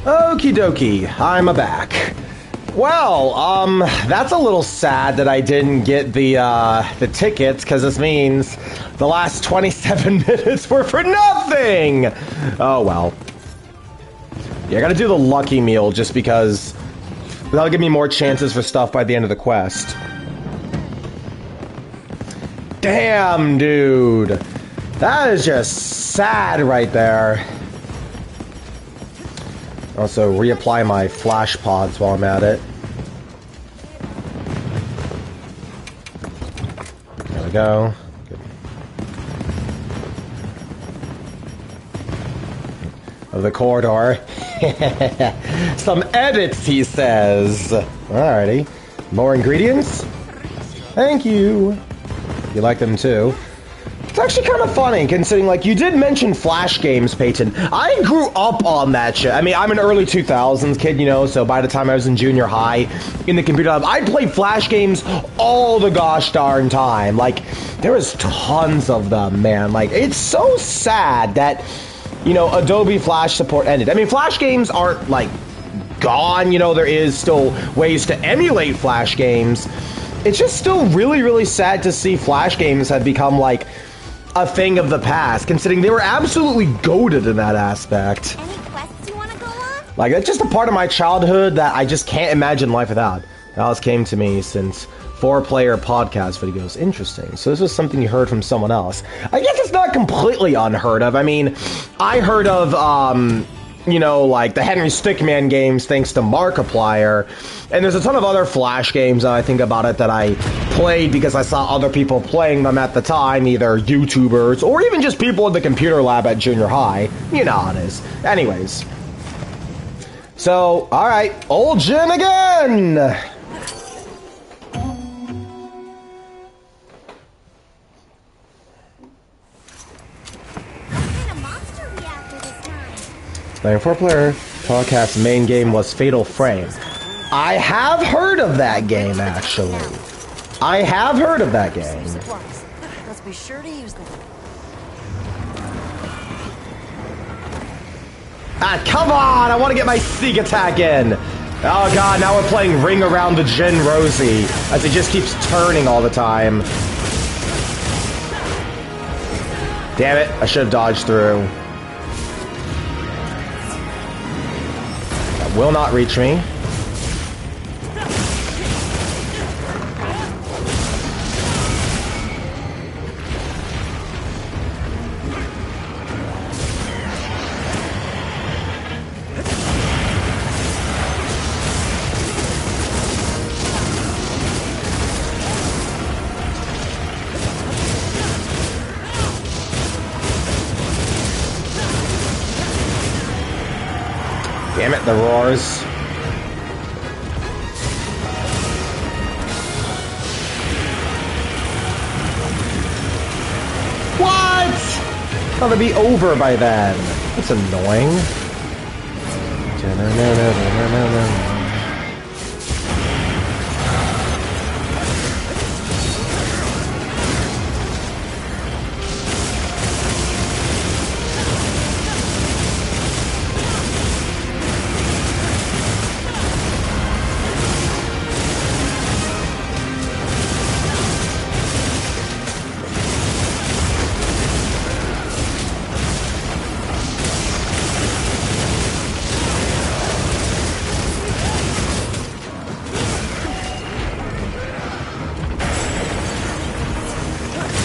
Okie dokie, I'm back. Well, that's a little sad that I didn't get the tickets, because this means the last 27 minutes were for nothing! Oh, well. Yeah, I gotta do the lucky meal just because that'll give me more chances for stuff by the end of the quest. Damn, dude. That is just sad right there. Also, reapply my flash pods while I'm at it. There we go. Good. Of the corridor. Some edits, he says. Alrighty. More ingredients? Thank you. You like them too. It's actually kind of funny, considering, like, you did mention Flash games, Peyton. I grew up on that shit. I mean, I'm an early 2000s kid, you know, so by the time I was in junior high, in the computer lab, I played Flash games all the gosh darn time. Like, there was tons of them, man. Like, it's so sad that, you know, Adobe Flash support ended. I mean, Flash games aren't, like, gone, you know, there is still ways to emulate Flash games. It's just still really, really sad to see Flash games have become, like, a thing of the past, considering they were absolutely goated in that aspect. Any quests you want to go on? Like, that's just a part of my childhood that I just can't imagine life without. Alice came to me since 4-player podcast videos. Interesting. So this was something you heard from someone else. I guess it's not completely unheard of. I mean, I heard of, you know, like the Henry Stickman games thanks to Markiplier. And there's a ton of other Flash games that I think about it that I played because I saw other people playing them at the time, either YouTubers or even just people in the computer lab at junior high. You know how it is. Anyways. So, alright, Ol Jin again! What kind of monster we after this time? Playing 4-player podcast main game was Fatal Frame. I have heard of that game, actually. I have heard of that game. Let's be sure to use them. Ah, come on! I want to get my sneak attack in! Oh god, now we're playing Ring Around the Jin Rosie, as it just keeps turning all the time. Damn it, I should have dodged through. That will not reach me. Damn it, the roars. What? Thought it'd be over by then. That's annoying.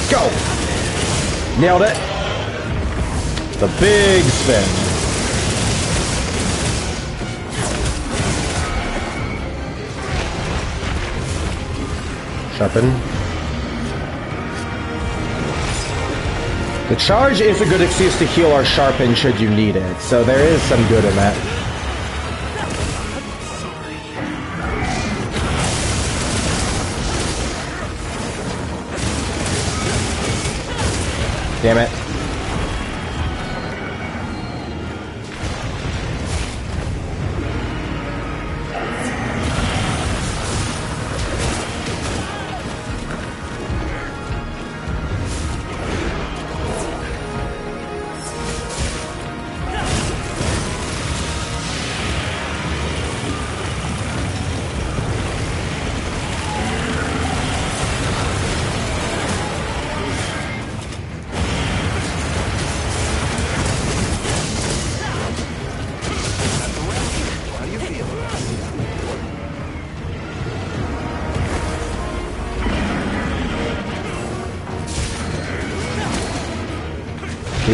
Go! Nailed it. The big spin. Sharpen. The charge is a good excuse to heal or sharpen should you need it, so there is some good in that. Damn it.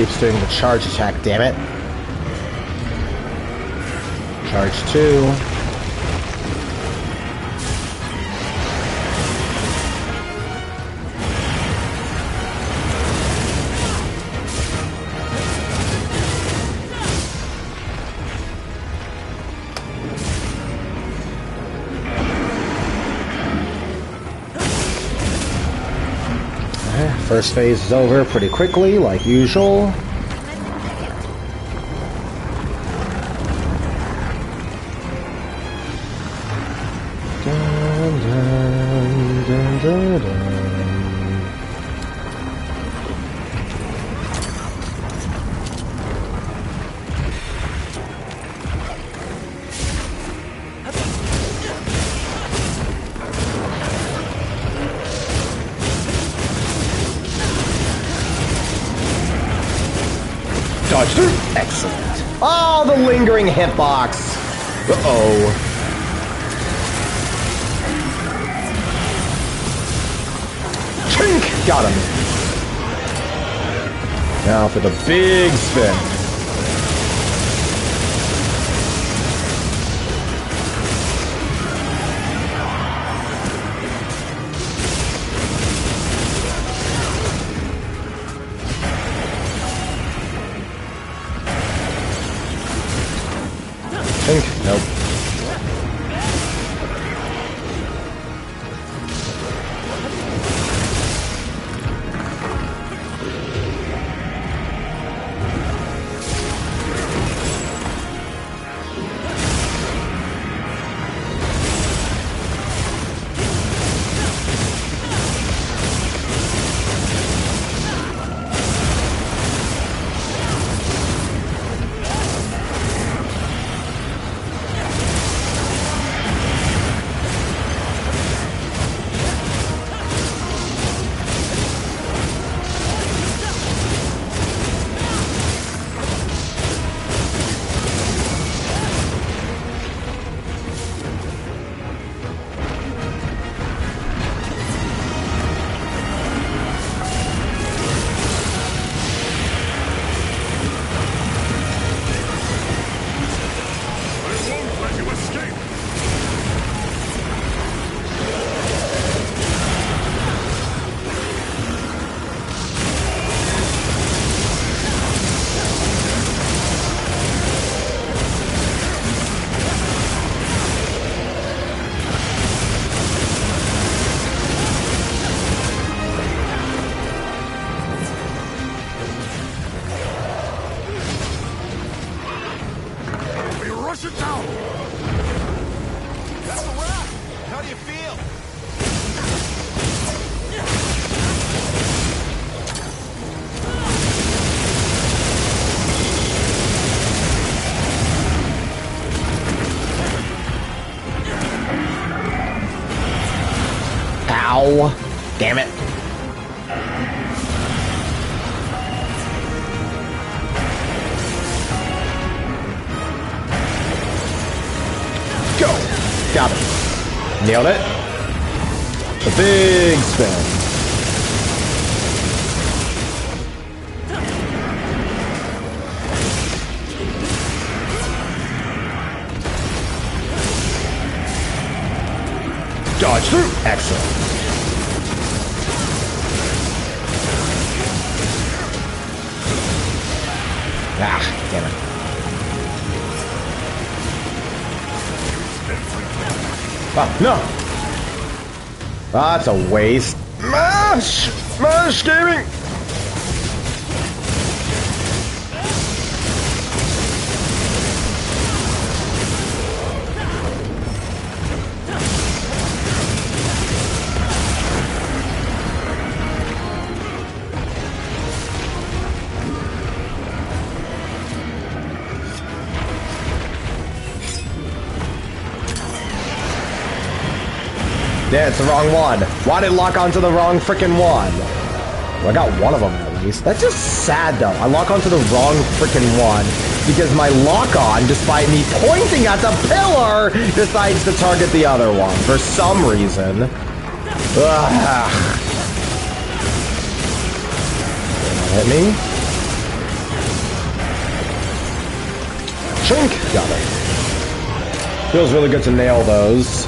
keeps doing the charge attack, damn it. Charge 2. First phase is over pretty quickly, like usual. Dun, dun, dun, dun, dun. Dodge through. Excellent. Oh, the lingering hitbox. Uh-oh. Chink! Got him. Now for the big spin. Nope. Ow. Damn it. Go. Got it. Nailed it. The big spin. Dodge through. Excellent. Ah, damn it. Oh, no! That's a waste. Mash! Mash gaming! Yeah, it's the wrong one. Why did it lock onto the wrong freaking one? Well, I got one of them at least. That's just sad though. I lock onto the wrong freaking one because my lock-on, despite me pointing at the pillar, decides to target the other one for some reason. Ugh. Hit me. Shrink. Got it. Feels really good to nail those.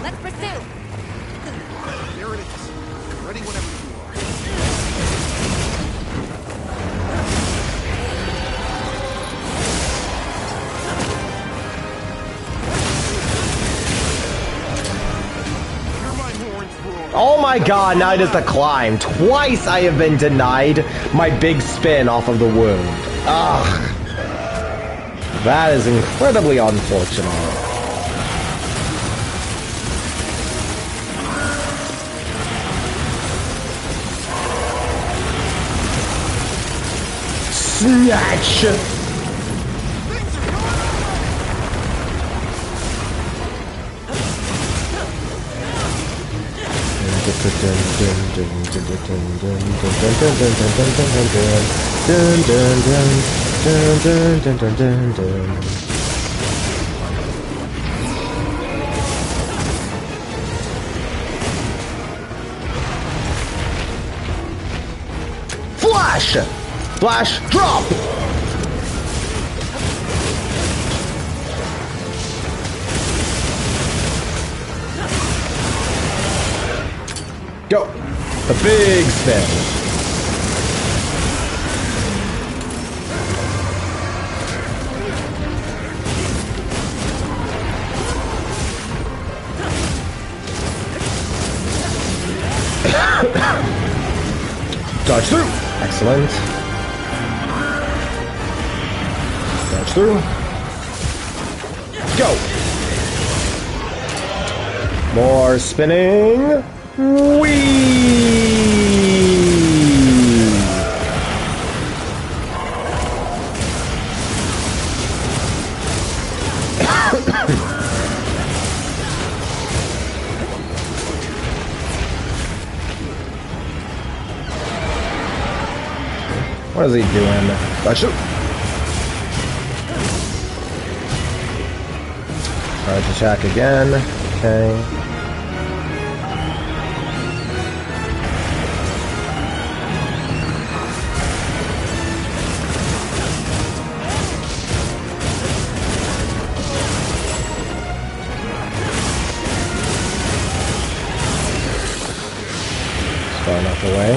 Let's pursue. There it is. Ready whenever you are. Hear my horns roar. Oh my god, now it is the climb. Twice I have been denied my big spin off of the wound. Ugh. That is incredibly unfortunate. Snatch! Flash! Flash, drop! Go! A big spin. Dodge through. Excellent. Dodge through. Go. More spinning. Whee! What is he doing? Dodge. Charge attack again. Okay. Far enough away.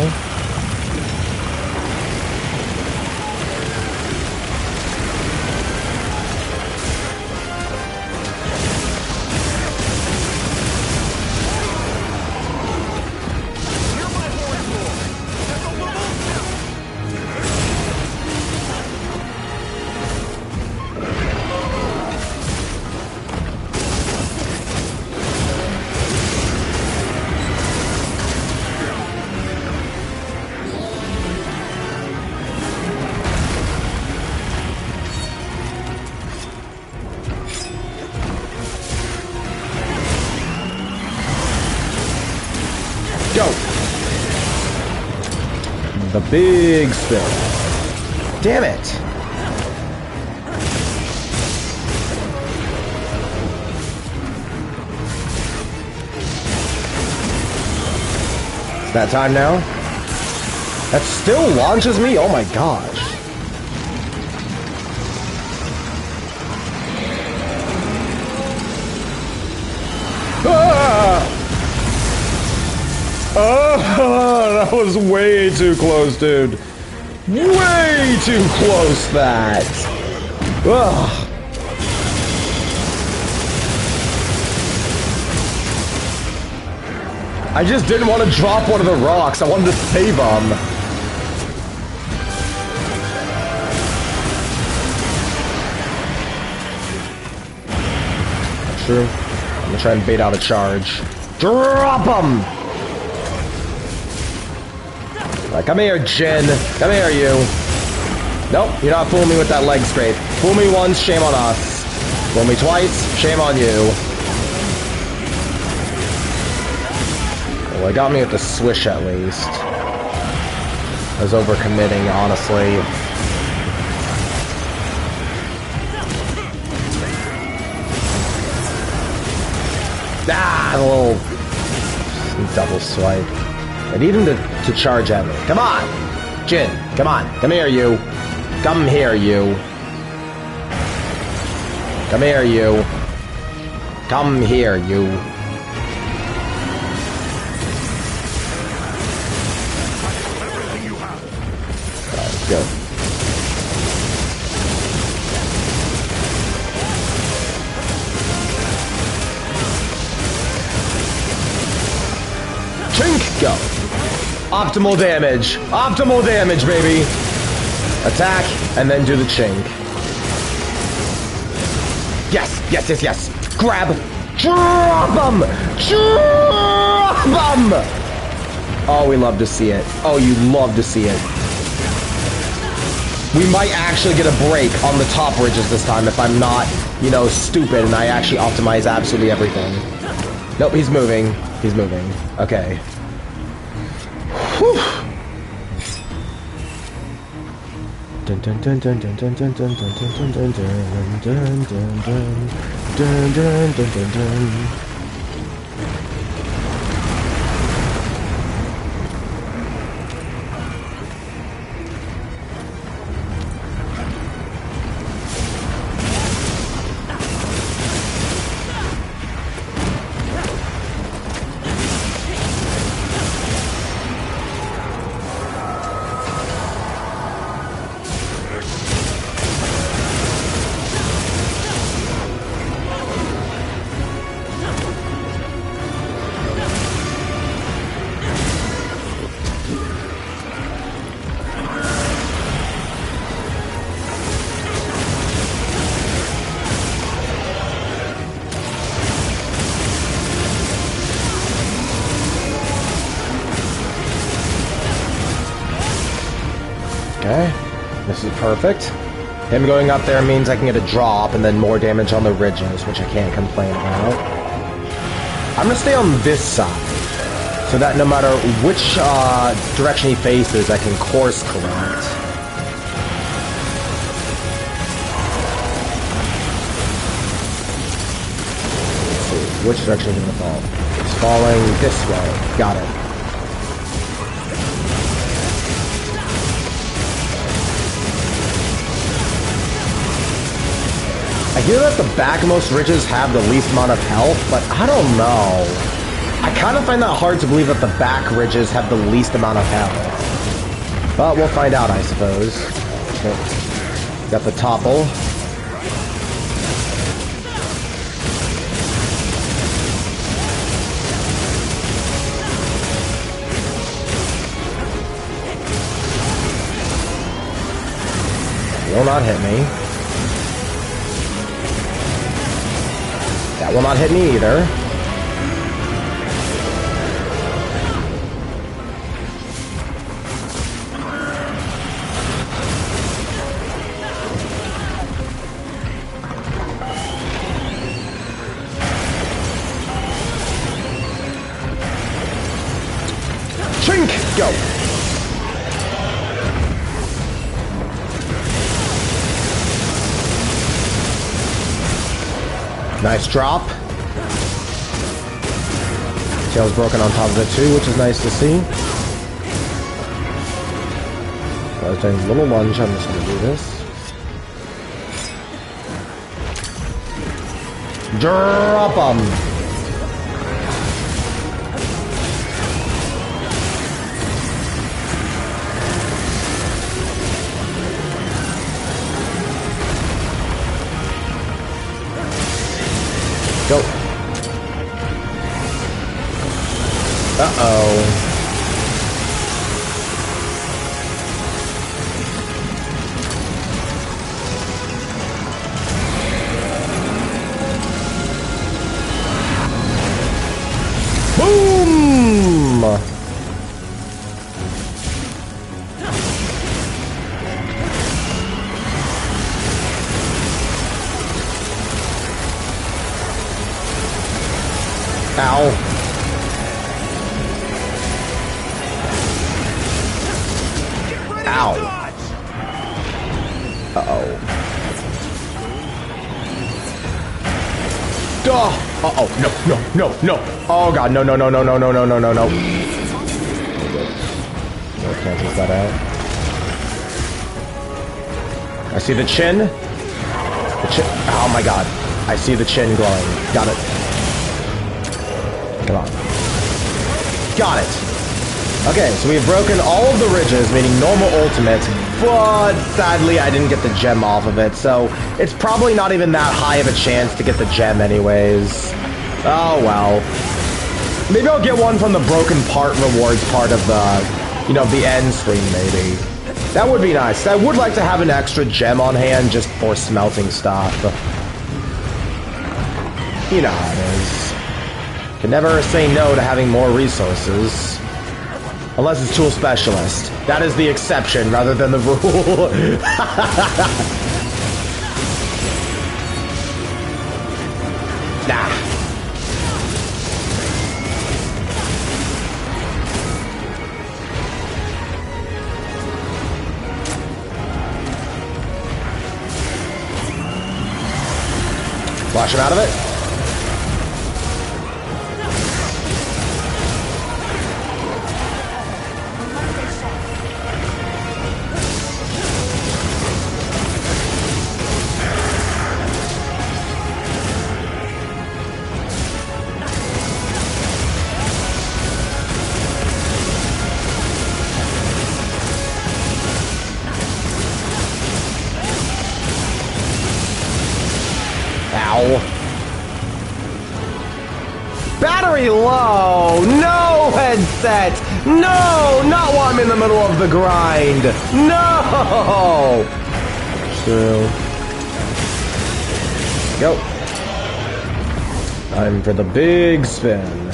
Go! The big spin. Damn it! It's that time now? That still launches me? Oh my gosh. Ah! Oh, that was way too close, dude. Way too close, that. Ugh. I just didn't want to drop one of the rocks. I wanted to save them. true. I'm gonna try and bait out a charge. Drop him! Alright, come here, Jin. Come here, you. Nope, you're not fooling me with that leg scrape. Fool me once, shame on us. Fool me twice, shame on you. Well, they got me with the swish at least. I was overcommitting, honestly. Ah, a little double swipe. I need him to charge at me. Come on! Jin, come on. Come here, you. Come here, you. Come here, you. Come here, you. Alright, go. Chink, go. Optimal damage. Optimal damage, baby. Attack, and then do the chink. Yes, yes, yes, yes. Grab. Drop him. Drop him. Oh, we love to see it. Oh, you love to see it. We might actually get a break on the top ridges this time if I'm not, you know, stupid and I actually optimize absolutely everything. Nope, he's moving. He's moving. Okay. Whew. Dun dun dun dun dun dun dun dun dun dun dun dun dun dun dun dun dun dun. Okay, this is perfect. Him going up there means I can get a drop and then more damage on the ridges, which I can't complain about. I'm gonna stay on this side, so that no matter which direction he faces, I can course correct. Let's see, which direction is he gonna fall? He's falling this way. Got it. I hear that the backmost ridges have the least amount of health, but I don't know. I kind of find that hard to believe that the back ridges have the least amount of health. But we'll find out, I suppose. Okay. Got the topple. Will not hit me. That will not hit me either. Chink! Go! Nice drop. Tail's broken on top of it too, which is nice to see. I was doing a little lunge, I'm just gonna do this. Drop 'em! Go. Uh-oh. Ow. Ow. Uh-oh. Duh. Uh-oh. No, no, no, no. Oh, God. No, no, no, no, no, no, no, no, no, no. That cancels that out. I see the chin. The chin. Oh, my God. I see the chin glowing. Got it. Come on. Got it. Okay, so we've broken all of the ridges, meaning normal ultimate, but sadly I didn't get the gem off of it, so it's probably not even that high of a chance to get the gem anyways. Oh well. Maybe I'll get one from the broken part rewards part of the, you know, the end screen maybe. That would be nice. I would like to have an extra gem on hand just for smelting stuff. You know how it is. Can never say no to having more resources. Unless it's tool specialist. That is the exception rather than the rule. Nah. Flash him out of it. Battery low! No headset! No! Not while I'm in the middle of the grind! No! So... Go. Time for the big spin.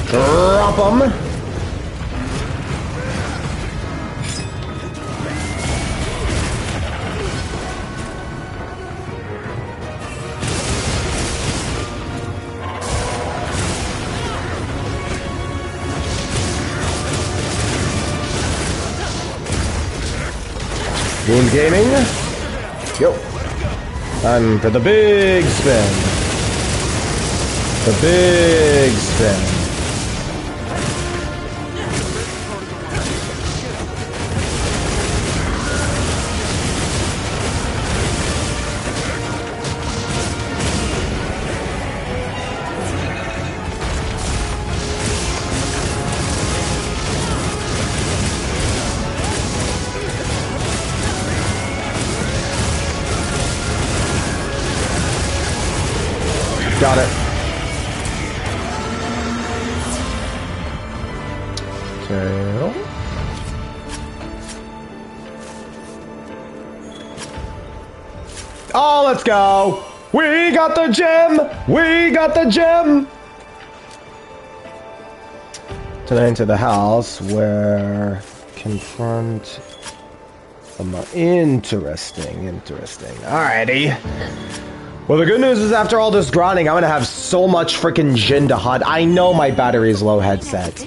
Drop 'em. Wound gaming. Yo. Time for the big spin. The big spin. Got it. So... Oh, let's go! We got the gem! We got the gem! To enter the house where... Confront... Interesting, interesting. Alrighty. Well, the good news is after all this grinding, I'm gonna have so much freaking Jin to hunt. I know my battery is low headset.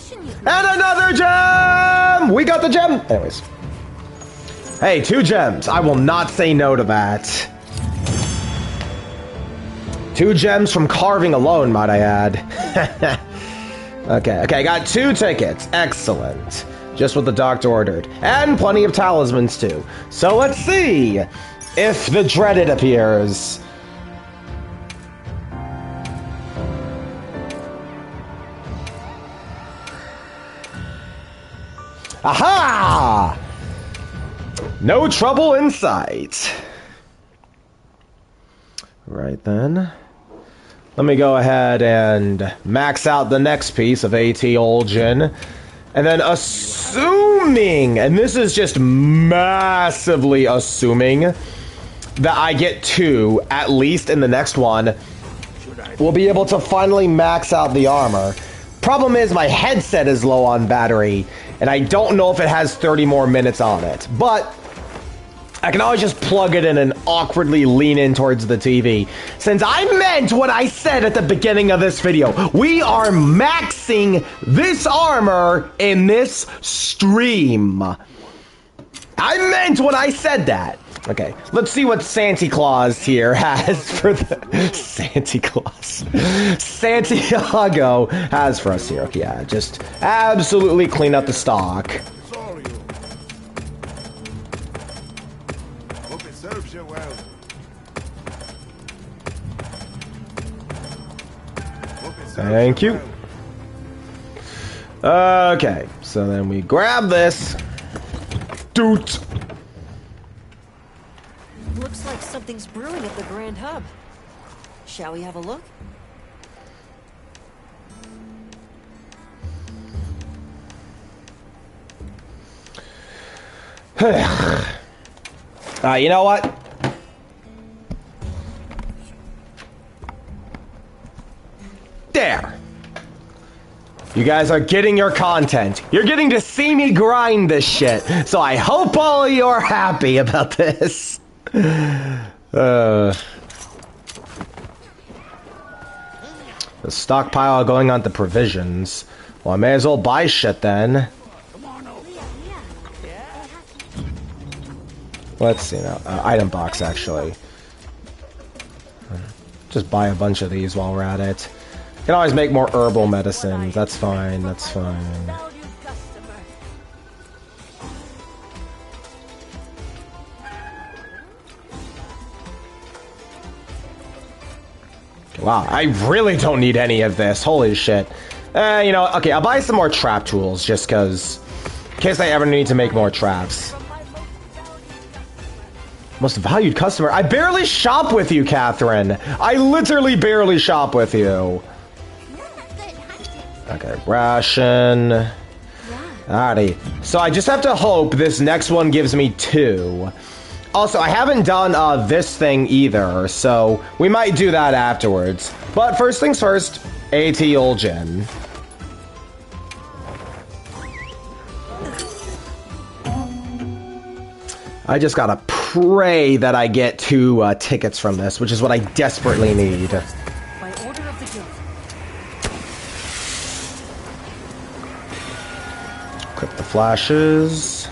And another gem! We got the gem! Anyways. Hey, 2 gems. I will not say no to that. 2 gems from carving alone, might I add. Okay, I got 2 tickets. Excellent. Just what the doctor ordered. And plenty of talismans, too. So let's see if the dreaded appears. Aha! No trouble in sight. Right then. Let me go ahead and max out the next piece of AT Ol Jin. And then assuming, and this is just massively assuming, that I get 2, at least in the next one, we'll be able to finally max out the armor. Problem is, my headset is low on battery, and I don't know if it has 30 more minutes on it. But I can always just plug it in and awkwardly lean in towards the TV. Since I meant what I said at the beginning of this video, we are maxing this armor in this stream. I meant what I said that. Okay, let's see what Santa Claus here has for the... Santa Claus. Santiago has for us here. Okay, yeah, just absolutely clean up the stock. It's all you. Hope it serves you well. Hope it serves Thank you. well. Okay, so then we grab this. Doot. Looks like something's brewing at the Grand Hub. Shall we have a look? You know what? There. You guys are getting your content. You're getting to see me grind this shit. So I hope all of you are happy about this. The stockpile going on to provisions. Well, I may as well buy shit then. Let's see now. Item box, actually. Just buy a bunch of these while we're at it. Can always make more herbal medicines. That's fine. That's fine. Wow, I really don't need any of this. Holy shit. You know, okay, I'll buy some more trap tools just because, in case I ever need to make more traps. Most valued customer. I barely shop with you, Catherine. I literally barely shop with you. Okay, ration. Alrighty. So I just have to hope this next one gives me 2. Also, I haven't done this thing either, so we might do that afterwards. But first things first, AT Ol Jin. I just gotta pray that I get 2 tickets from this, which is what I desperately need. By order of the guild. Equip the flashes.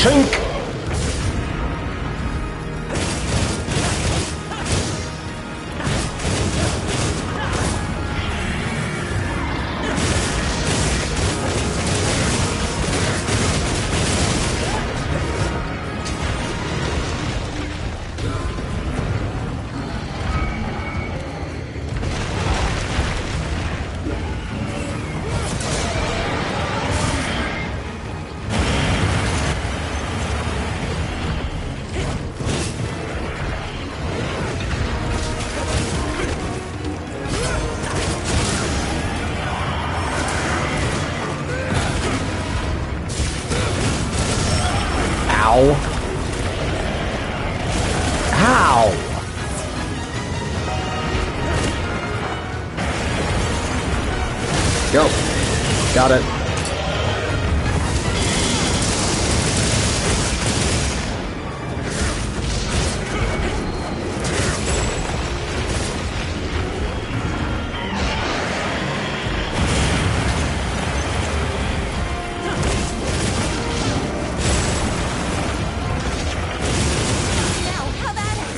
Chink! Ow. Ow. Go. Got it. Now, have at it!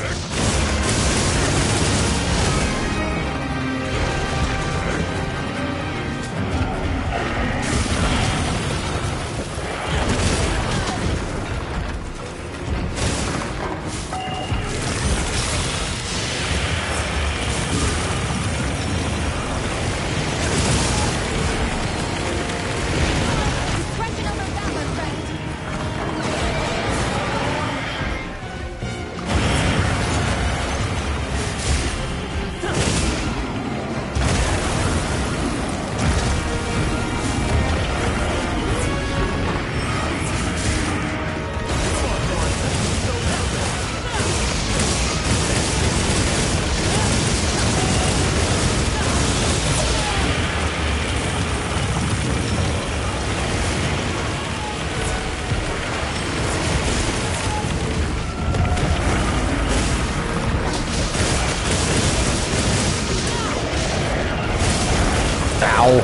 Ow.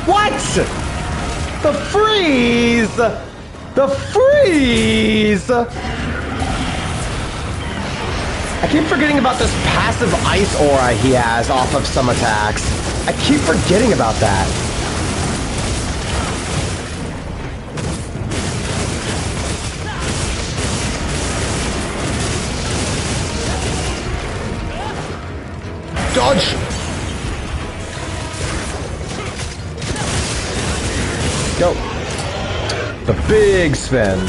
What? The freeze! The freeze! I keep forgetting about this passive ice aura he has off of some attacks. I keep forgetting about that. Dodge! Go. The big spin.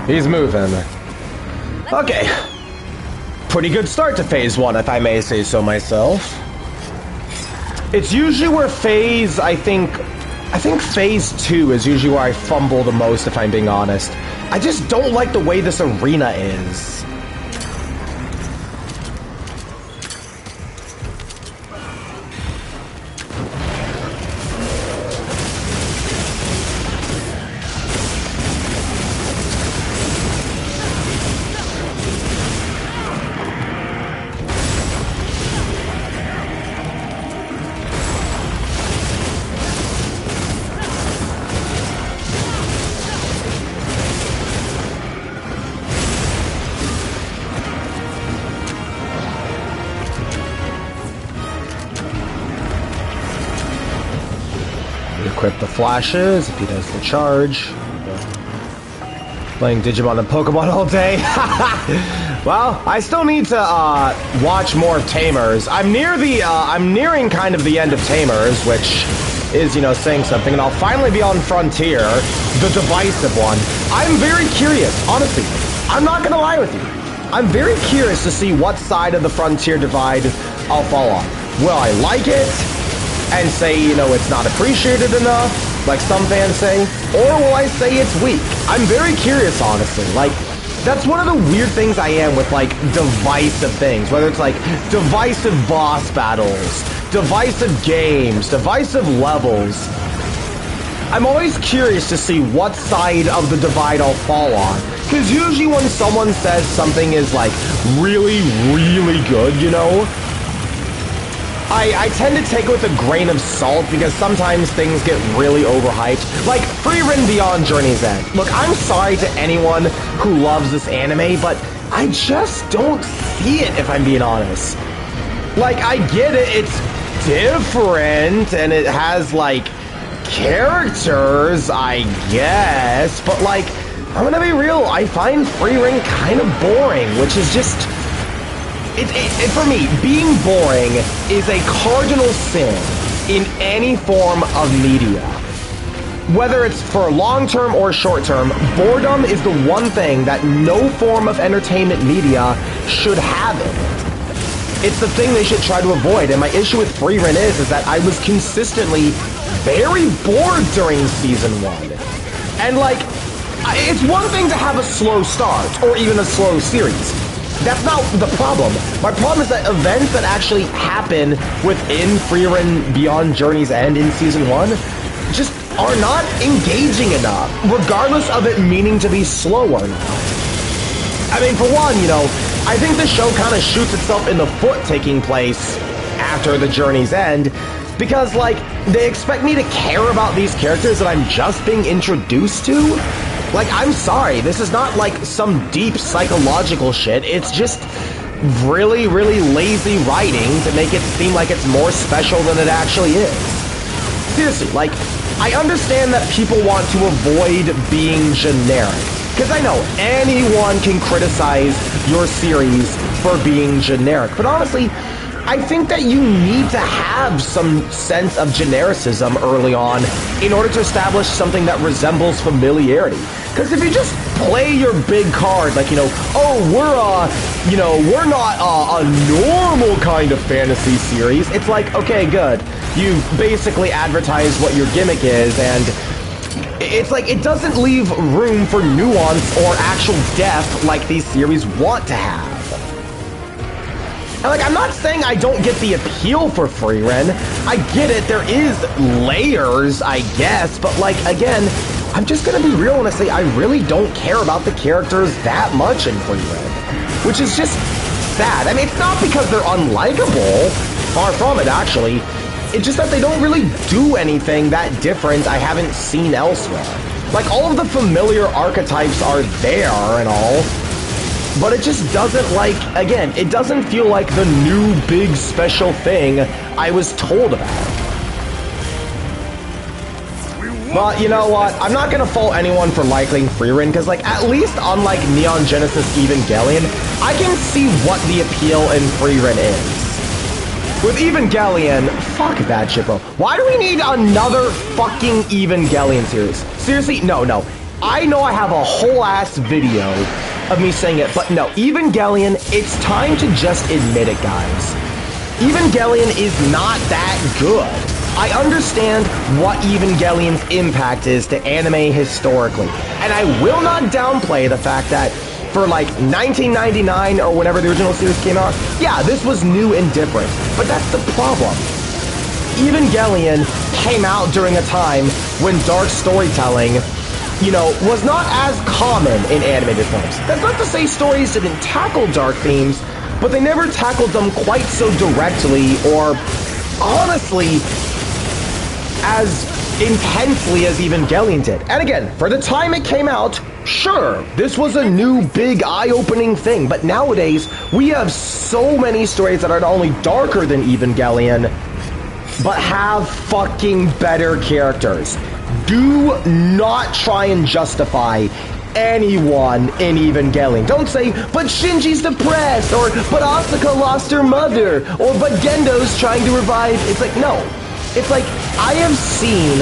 He's moving. Okay. Pretty good start to phase 1, if I may say so myself. It's usually where phase, I think phase 2 is usually where I fumble the most, if I'm being honest. I just don't like the way this arena is. Equip the flashes if he does the charge. Playing Digimon and Pokemon all day. Well, I still need to watch more of Tamers. I'm nearing kind of the end of Tamers, which is, you know, saying something, and I'll finally be on Frontier, the divisive one. I'm very curious, honestly. I'm not gonna lie with you. I'm very curious to see what side of the Frontier divide I'll fall on. Will I like it and say, you know, it's not appreciated enough, like some fans say, or will I say it's weak? I'm very curious, honestly. Like, that's one of the weird things I am with, like, divisive things, whether it's, like, divisive boss battles, divisive games, divisive levels. I'm always curious to see what side of the divide I'll fall on, because usually when someone says something is, like, really, really good, you know, I tend to take it with a grain of salt because sometimes things get really overhyped. Like, Frieren Beyond Journey's End. Look, I'm sorry to anyone who loves this anime, but I just don't see it, if I'm being honest. Like, I get it, it's different, and it has, like, characters, I guess, but, like, I'm gonna be real, I find Frieren kind of boring, which is just... for me, being boring is a cardinal sin in any form of media. Whether it's for long-term or short-term, boredom is the one thing that no form of entertainment media should have in it. It's the thing they should try to avoid, and my issue with Frieren is that I was consistently very bored during Season 1. And, like, it's one thing to have a slow start, or even a slow series. That's not the problem. My problem is that events that actually happen within Frieren Beyond Journey's End in Season 1 just are not engaging enough, regardless of it meaning to be slow or not. I mean, for one, you know, I think the show kind of shoots itself in the foot taking place after the Journey's End, because, like, they expect me to care about these characters that I'm just being introduced to? Like, I'm sorry, this is not, like, some deep psychological shit. It's just really, really lazy writing to make it seem like it's more special than it actually is. Seriously, like, I understand that people want to avoid being generic, because I know anyone can criticize your series for being generic, but honestly, I think that you need to have some sense of genericism early on in order to establish something that resembles familiarity. Because if you just play your big card, like, you know, oh, we're not a normal kind of fantasy series, it's like, okay, good. You've basically advertised what your gimmick is, and It's like it doesn't leave room for nuance or actual depth like these series want to have. And like, I'm not saying I don't get the appeal for Frieren. I get it, there is layers, I guess, but like, again, I'm just gonna be real when I say I really don't care about the characters that much in Frieren. Which is just sad. I mean, it's not because they're unlikable, far from it actually. It's just that they don't really do anything that different I haven't seen elsewhere. Like, all of the familiar archetypes are there and all, but it just doesn't, like, again, it doesn't feel like the new big special thing I was told about. But you know what? I'm not gonna fault anyone for liking Frieren, because, like, at least unlike Neon Genesis Evangelion, I can see what the appeal in Frieren is. With Evangelion, fuck that shit, bro. Why do we need another fucking Evangelion series? Seriously? No. I know I have a whole ass video of me saying it, but no, Evangelion, it's time to just admit it, guys. Evangelion is not that good. I understand what Evangelion's impact is to anime historically, and I will not downplay the fact that for like 1999 or whenever the original series came out, yeah, this was new and different, but that's the problem. Evangelion came out during a time when dark storytelling, you know, was not as common in animated films. That's not to say stories didn't tackle dark themes, but they never tackled them quite so directly or, honestly, as intensely as Evangelion did. And again, for the time it came out, sure, this was a new, big, eye-opening thing, but nowadays, we have so many stories that are not only darker than Evangelion, but have fucking better characters. Do not try and justify anyone in Evangelion. Don't say, but Shinji's depressed, or but Asuka lost her mother, or but Gendo's trying to revive. It's like, no. It's like, I have seen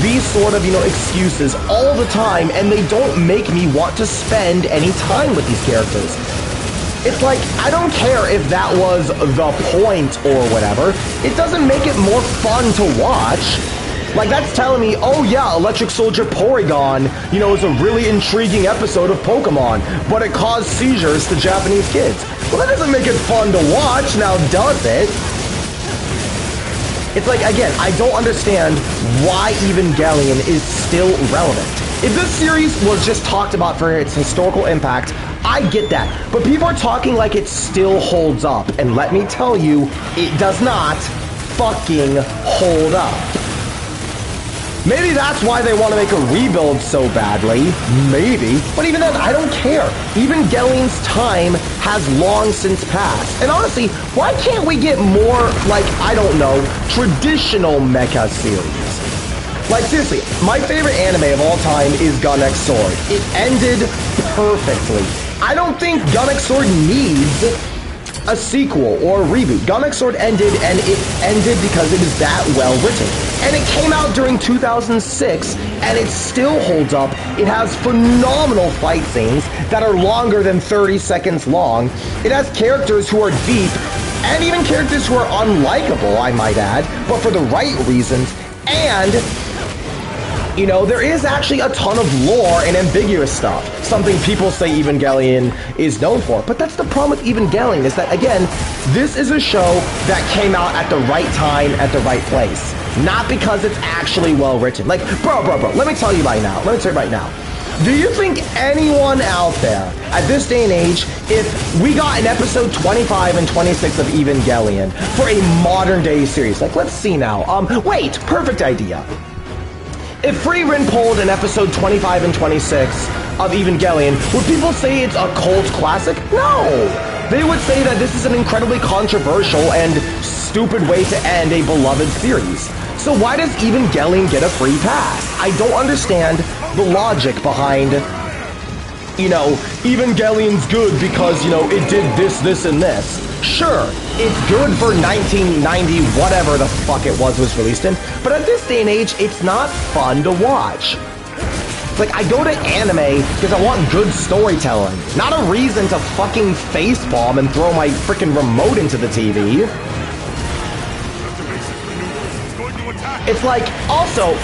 these sort of, you know, excuses all the time, and they don't make me want to spend any time with these characters. It's like, I don't care if that was the point or whatever. It doesn't make it more fun to watch. Like, that's telling me, oh yeah, Electric Soldier Porygon, you know, is a really intriguing episode of Pokemon, but it caused seizures to Japanese kids. Well, that doesn't make it fun to watch, now does it? It's like, again, I don't understand why Evangelion is still relevant. If this series was just talked about for its historical impact, I get that. But people are talking like it still holds up. And let me tell you, it does not fucking hold up. Maybe that's why they want to make a rebuild so badly. Maybe. But even then, I don't care. Evangelion's time has long since passed. And honestly, why can't we get more, like, I don't know, traditional mecha series? Like, seriously, my favorite anime of all time is Gun X Sword. It ended perfectly. I don't think Gun X Sword needs a sequel or a reboot. Gun X Sword ended, and it ended because it is that well written. And it came out during 2006, and it still holds up. It has phenomenal fight scenes that are longer than 30 seconds long. It has characters who are deep, and even characters who are unlikable, I might add, but for the right reasons. And you know, there is actually a ton of lore and ambiguous stuff. Something people say Evangelion is known for. But that's the problem with Evangelion, is that, again, this is a show that came out at the right time, at the right place. Not because it's actually well written. Like, bro, let me tell you right now. Do you think anyone out there, at this day and age, if we got an episode 25 and 26 of Evangelion for a modern day series, like, let's see now. Wait, perfect idea. If Frieren pulled an episode 25 and 26 of Evangelion, would people say it's a cult classic? No! They would say that this is an incredibly controversial and stupid way to end a beloved series. So why does Evangelion get a free pass? I don't understand the logic behind, you know, Evangelion's good because, you know, it did this, and this. Sure, it's good for 1990, whatever the fuck it was released in, but at this day and age, it's not fun to watch. Like, I go to anime because I want good storytelling, not a reason to fucking facepalm and throw my freaking remote into the TV. Going to attack. It's like, also,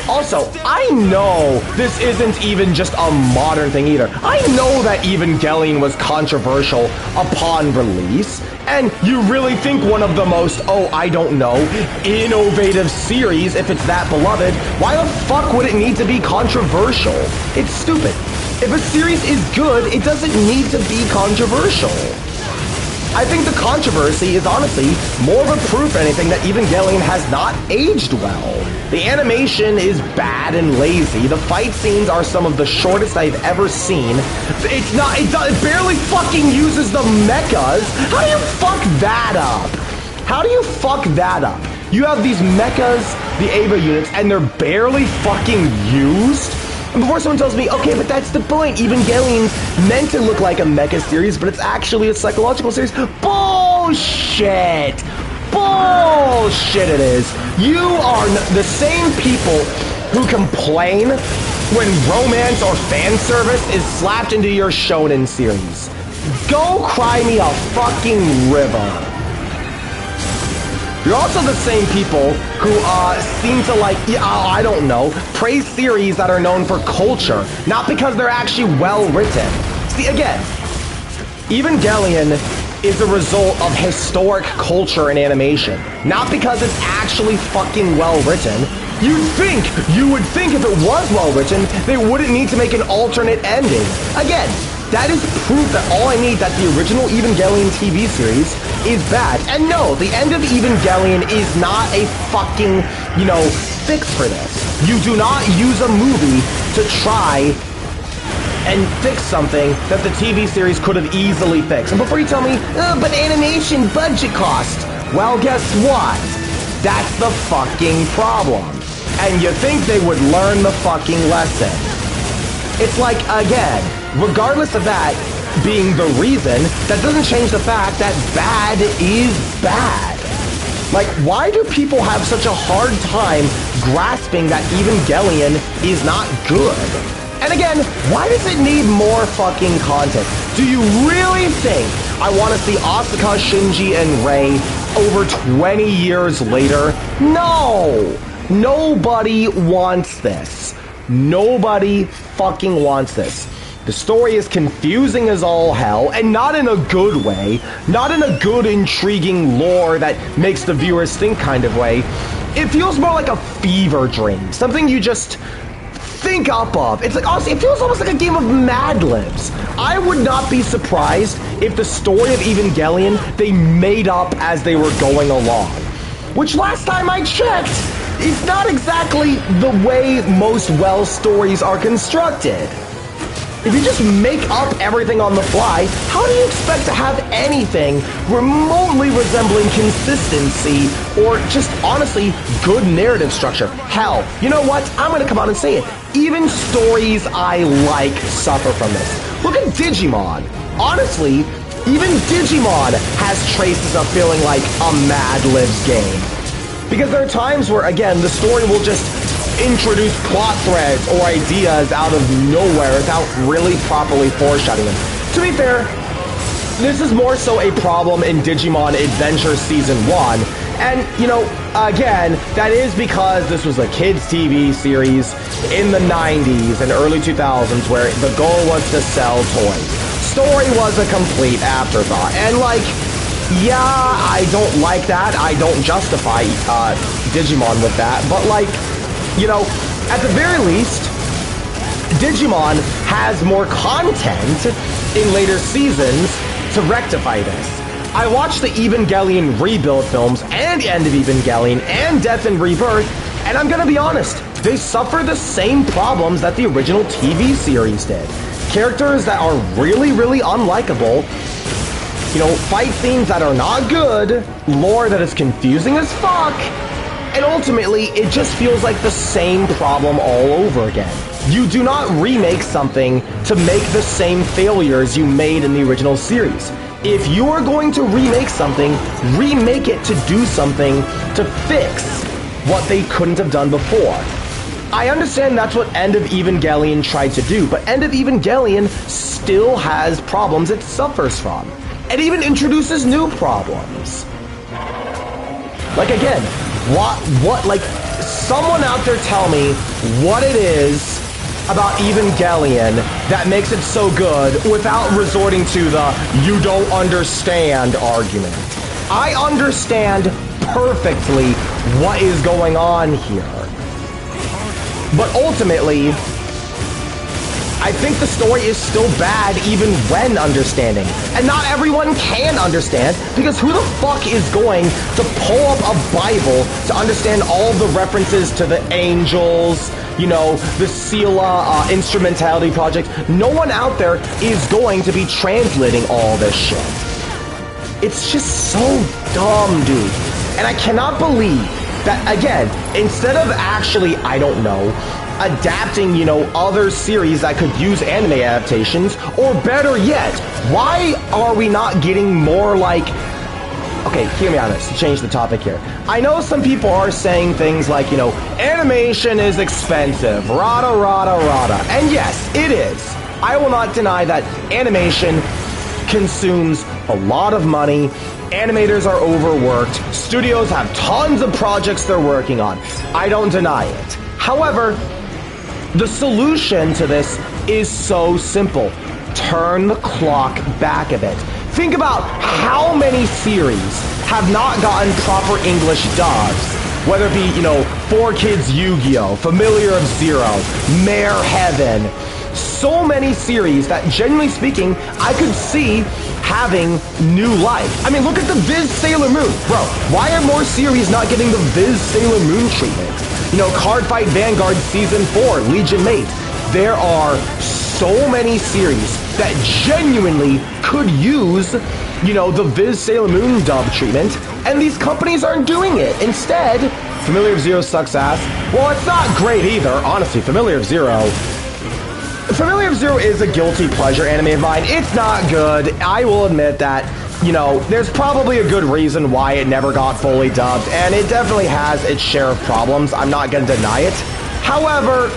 I know this isn't even just a modern thing either. I know that Evangelion was controversial upon release, and you really think one of the most, I don't know, innovative series, if it's that beloved, why the fuck would it need to be controversial? It's stupid. If a series is good, it doesn't need to be controversial. I think the controversy is honestly more of a proof than anything that Evangelion has not aged well. The animation is bad and lazy. The fight scenes are some of the shortest I've ever seen. It barely fucking uses the mechas. How do you fuck that up? How do you fuck that up? You have these mechas, the Ava units, and they're barely fucking used? And before someone tells me, okay, but that's the point, Evangelion's meant to look like a mecha series, but it's actually a psychological series. Bullshit! Bullshit it is. You are the same people who complain when romance or fan service is slapped into your shonen series. Go cry me a fucking river. You're also the same people who seem to I don't know, praise series that are known for culture, not because they're actually well written. See, again, Evangelion is a result of historic culture and animation, not because it's actually fucking well written. You would think if it was well written, they wouldn't need to make an alternate ending. Again, that is proof that all I need that the original Evangelion TV series is bad. And no, the end of Evangelion is not a fucking, fix for this. You do not use a movie to try and fix something that the TV series could have easily fixed. And before you tell me, but animation budget cost. Well, guess what? That's the fucking problem. And you think they would learn the fucking lesson. It's like, again, regardless of that being the reason, that doesn't change the fact that bad is bad. Like, why do people have such a hard time grasping that Evangelion is not good? And again, why does it need more fucking content? Do you really think I want to see Asuka, Shinji, and Rei over 20 years later? No! Nobody wants this. Nobody fucking wants this. The story is confusing as all hell, and not in a good way. Not in a good, intriguing lore that makes the viewers think kind of way. It feels more like a fever dream. Something you just think up of. It's like, honestly, it feels almost like a game of Mad Libs. I would not be surprised if the story of Evangelion they made up as they were going along. Which last time I checked, is not exactly the way most well stories are constructed. If you just make up everything on the fly, how do you expect to have anything remotely resembling consistency or just honestly good narrative structure? Hell, you know what? I'm gonna come out and say it. Even stories I like suffer from this. Look at Digimon. Honestly, even Digimon has traces of feeling like a Mad Libs game. Because there are times where, again, the story will just introduce plot threads or ideas out of nowhere without really properly foreshadowing them. To be fair, this is more so a problem in Digimon Adventure Season 1. And, again, that is because this was a kids' TV series in the 90s and early 2000s where the goal was to sell toys. Story was a complete afterthought. And, yeah, I don't like that. I don't justify Digimon with that. But, at the very least, Digimon has more content in later seasons to rectify this. I watched the Evangelion Rebuild films and End of Evangelion and Death and Rebirth, and I'm gonna be honest, they suffer the same problems that the original TV series did. Characters that are really, really unlikable, fight scenes that are not good, lore that is confusing as fuck, and ultimately, it just feels like the same problem all over again. You do not remake something to make the same failures you made in the original series. If you are going to remake something, remake it to do something to fix what they couldn't have done before. I understand that's what End of Evangelion tried to do, but End of Evangelion still has problems it suffers from. It even introduces new problems. Like, again, someone out there tell me what it is about Evangelion that makes it so good without resorting to the "you don't understand" argument. I understand perfectly what is going on here. But ultimately, I think the story is still bad even when understanding. And not everyone can understand, because who the fuck is going to pull up a Bible to understand all the references to the angels, you know, the Sela instrumentality project? No one out there is going to be translating all this shit. It's just so dumb, dude. And I cannot believe that, again, instead of actually, I don't know, adapting, you know, other series that could use anime adaptations, or better yet, why are we not getting more like... Okay, hear me on this, to change the topic here. I know some people are saying things like, you know, animation is expensive, rada, rada, rada. And yes, it is. I will not deny that animation consumes a lot of money. Animators are overworked. Studios have tons of projects they're working on. I don't deny it. However, the solution to this is so simple. Turn the clock back a bit. Think about how many series have not gotten proper English dubs. Whether it be, you know, 4Kids Yu-Gi-Oh!, Familiar of Zero, Mare Heaven. So many series that, genuinely speaking, I could see having new life. I mean, look at the Viz Sailor Moon. Bro, why are more series not getting the Viz Sailor Moon treatment? You know, Cardfight Vanguard Season 4, Legion Mate. There are so many series that genuinely could use, you know, the Viz Sailor Moon dub treatment, and these companies aren't doing it. Instead, Familiar of Zero sucks ass. Well, it's not great either, honestly. Familiar of Zero is a guilty pleasure anime of mine. It's not good. I will admit that. You know, there's probably a good reason why it never got fully dubbed, and it definitely has its share of problems. I'm not going to deny it. However,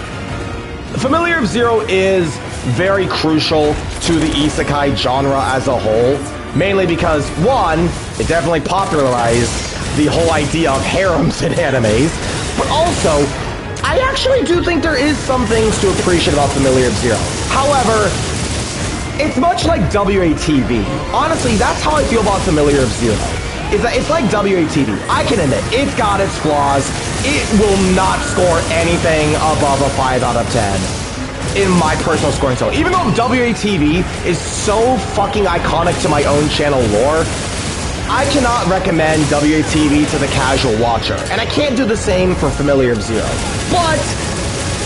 Familiar of Zero is very crucial to the isekai genre as a whole, mainly because, one, it definitely popularized the whole idea of harems in animes, but also, I actually do think there is some things to appreciate about Familiar of Zero. However, it's much like WATV. Honestly, that's how I feel about Familiar of Zero. Is that it's like WATV. I can admit, it's got its flaws. It will not score anything above a 5 out of 10 in my personal scoring scale. Even though WATV is so fucking iconic to my own channel lore, I cannot recommend WATV to the casual watcher. And I can't do the same for Familiar of Zero. But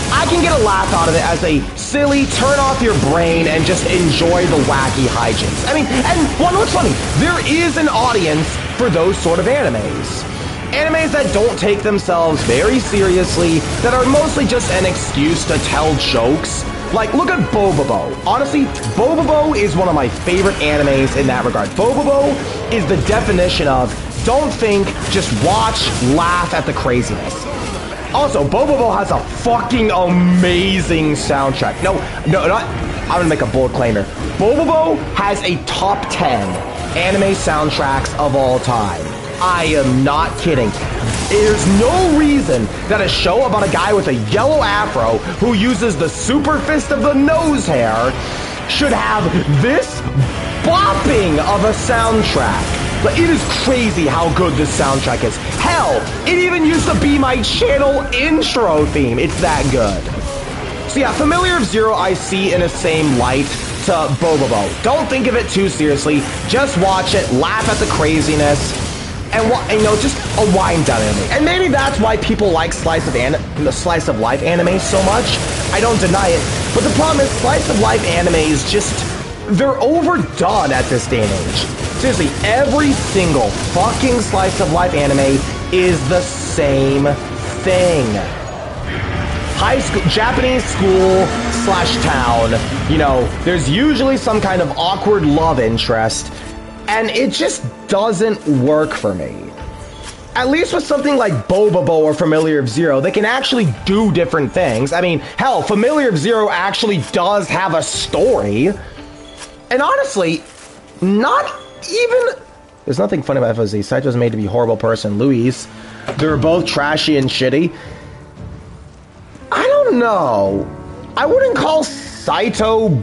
I can get a laugh out of it as a silly, turn off your brain and just enjoy the wacky hijinks. I mean, and what's funny, there is an audience for those sort of animes. Animes that don't take themselves very seriously, that are mostly just an excuse to tell jokes. Like, look at Bobobo. Honestly, Bobobo is one of my favorite animes in that regard. Bobobo is the definition of don't think, just watch, laugh at the craziness. Also, Bobobo has a fucking amazing soundtrack. I'm gonna make a bold claim here. Bobobo has a top 10 anime soundtracks of all time. I am not kidding. There's no reason that a show about a guy with a yellow afro who uses the super fist of the nose hair should have this bopping of a soundtrack. But it is crazy how good this soundtrack is. Hell, it even used to be my channel intro theme. It's that good. So yeah, Familiar of Zero I see in the same light to Bobobo. Don't think of it too seriously. Just watch it, laugh at the craziness, and you know, just a wind down anime. And maybe that's why people like slice of life anime so much. I don't deny it. But the problem is, slice of life anime is just, they're overdone at this day and age. Seriously, every single fucking slice of life anime is the same thing. High school, Japanese school / town, you know, there's usually some kind of awkward love interest, and it just doesn't work for me. At least with something like Bobobo or Familiar of Zero, they can actually do different things. I mean, hell, Familiar of Zero actually does have a story. And honestly, there's nothing funny about FOZ. Saito's made to be a horrible person. Louise, they were both trashy and shitty. don't know. I wouldn't call Saito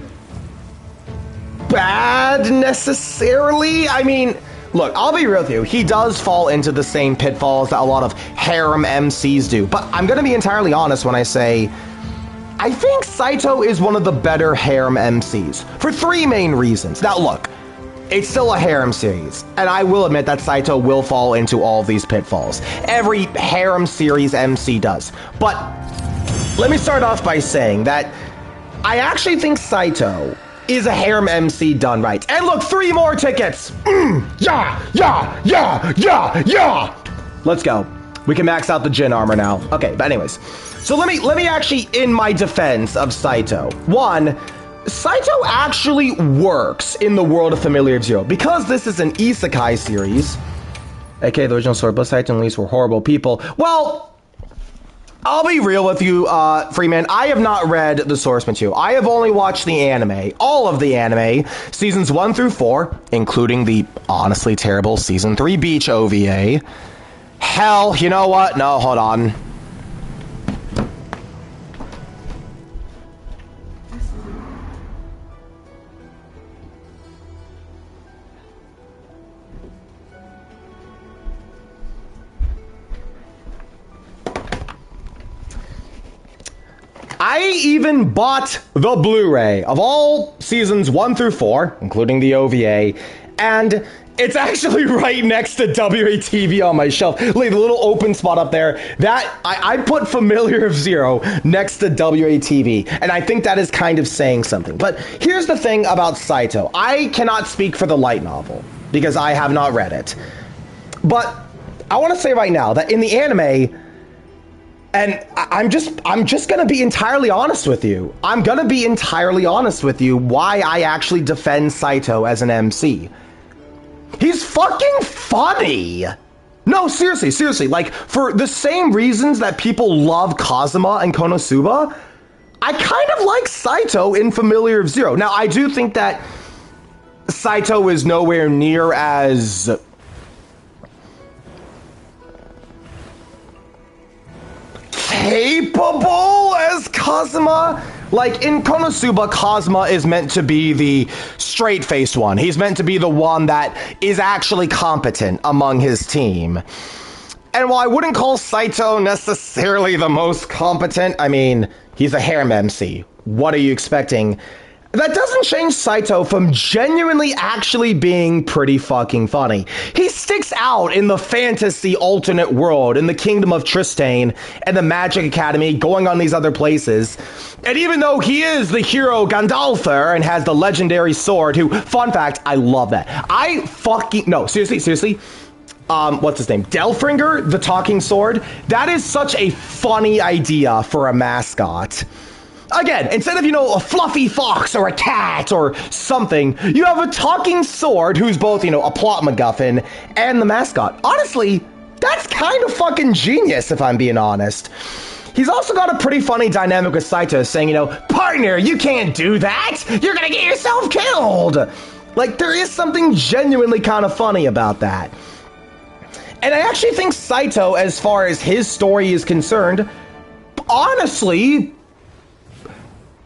bad necessarily. I mean, look, I'll be real with you. He does fall into the same pitfalls that a lot of harem MCs do. But I'm going to be entirely honest when I say I think Saito is one of the better harem MCs for 3 main reasons. Now, look, it's still a harem series, and I will admit that Saito will fall into all of these pitfalls. Every harem series MC does. But let me start off by saying that I actually think Saito is a harem MC done right. And look, 3 more tickets! Yeah! Let's go. We can max out the Jin armor now. Okay, but anyways. So let me actually, in my defense of Saito. 1, Saito actually works in the world of Familiar Zero. Because this is an isekai series, aka the original story, both Saito and Lise were horrible people. Well, I'll be real with you, Freeman. I have not read the source material. I have only watched the anime, all of the anime, seasons 1 through 4, including the honestly terrible season 3 Beach OVA. Hell, you know what? No, hold on. I even bought the Blu-ray of all seasons 1 through 4, including the OVA, and it's actually right next to WATV on my shelf. Look, the little open spot up there, that I put Familiar of Zero next to WATV, and I think that is kind of saying something. But here's the thing about Saito. I cannot speak for the light novel, because I have not read it. But I want to say right now that in the anime, and I'm just gonna be entirely honest with you. I'm gonna be entirely honest with you why I actually defend Saito as an MC. He's fucking funny. No, seriously, like, for the same reasons that people love Kazuma and Konosuba, I kind of like Saito in Familiar of Zero. Now, I do think that Saito is nowhere near as capable as Kazuma. Like, in Konosuba, Kazuma is meant to be the straight-faced one. He's meant to be the one that is actually competent among his team. And while I wouldn't call Saito necessarily the most competent, I mean, he's a harem MC. What are you expecting? That doesn't change Saito from genuinely actually being pretty fucking funny. He sticks out in the fantasy alternate world, in the kingdom of Tristane, and the Magic Academy, going on these other places. And even though he is the hero Gandalfer and has the legendary sword, who, fun fact, I love that. No, seriously. What's his name? Delfringer, the talking sword. That is such a funny idea for a mascot. Again, instead of, a fluffy fox or a cat or something, you have a talking sword who's both, a plot MacGuffin and the mascot. Honestly, that's kind of fucking genius, if I'm being honest. He's also got a pretty funny dynamic with Saito saying, partner, you can't do that! You're gonna get yourself killed! Like, there is something genuinely kind of funny about that. And I actually think Saito, as far as his story is concerned, honestly,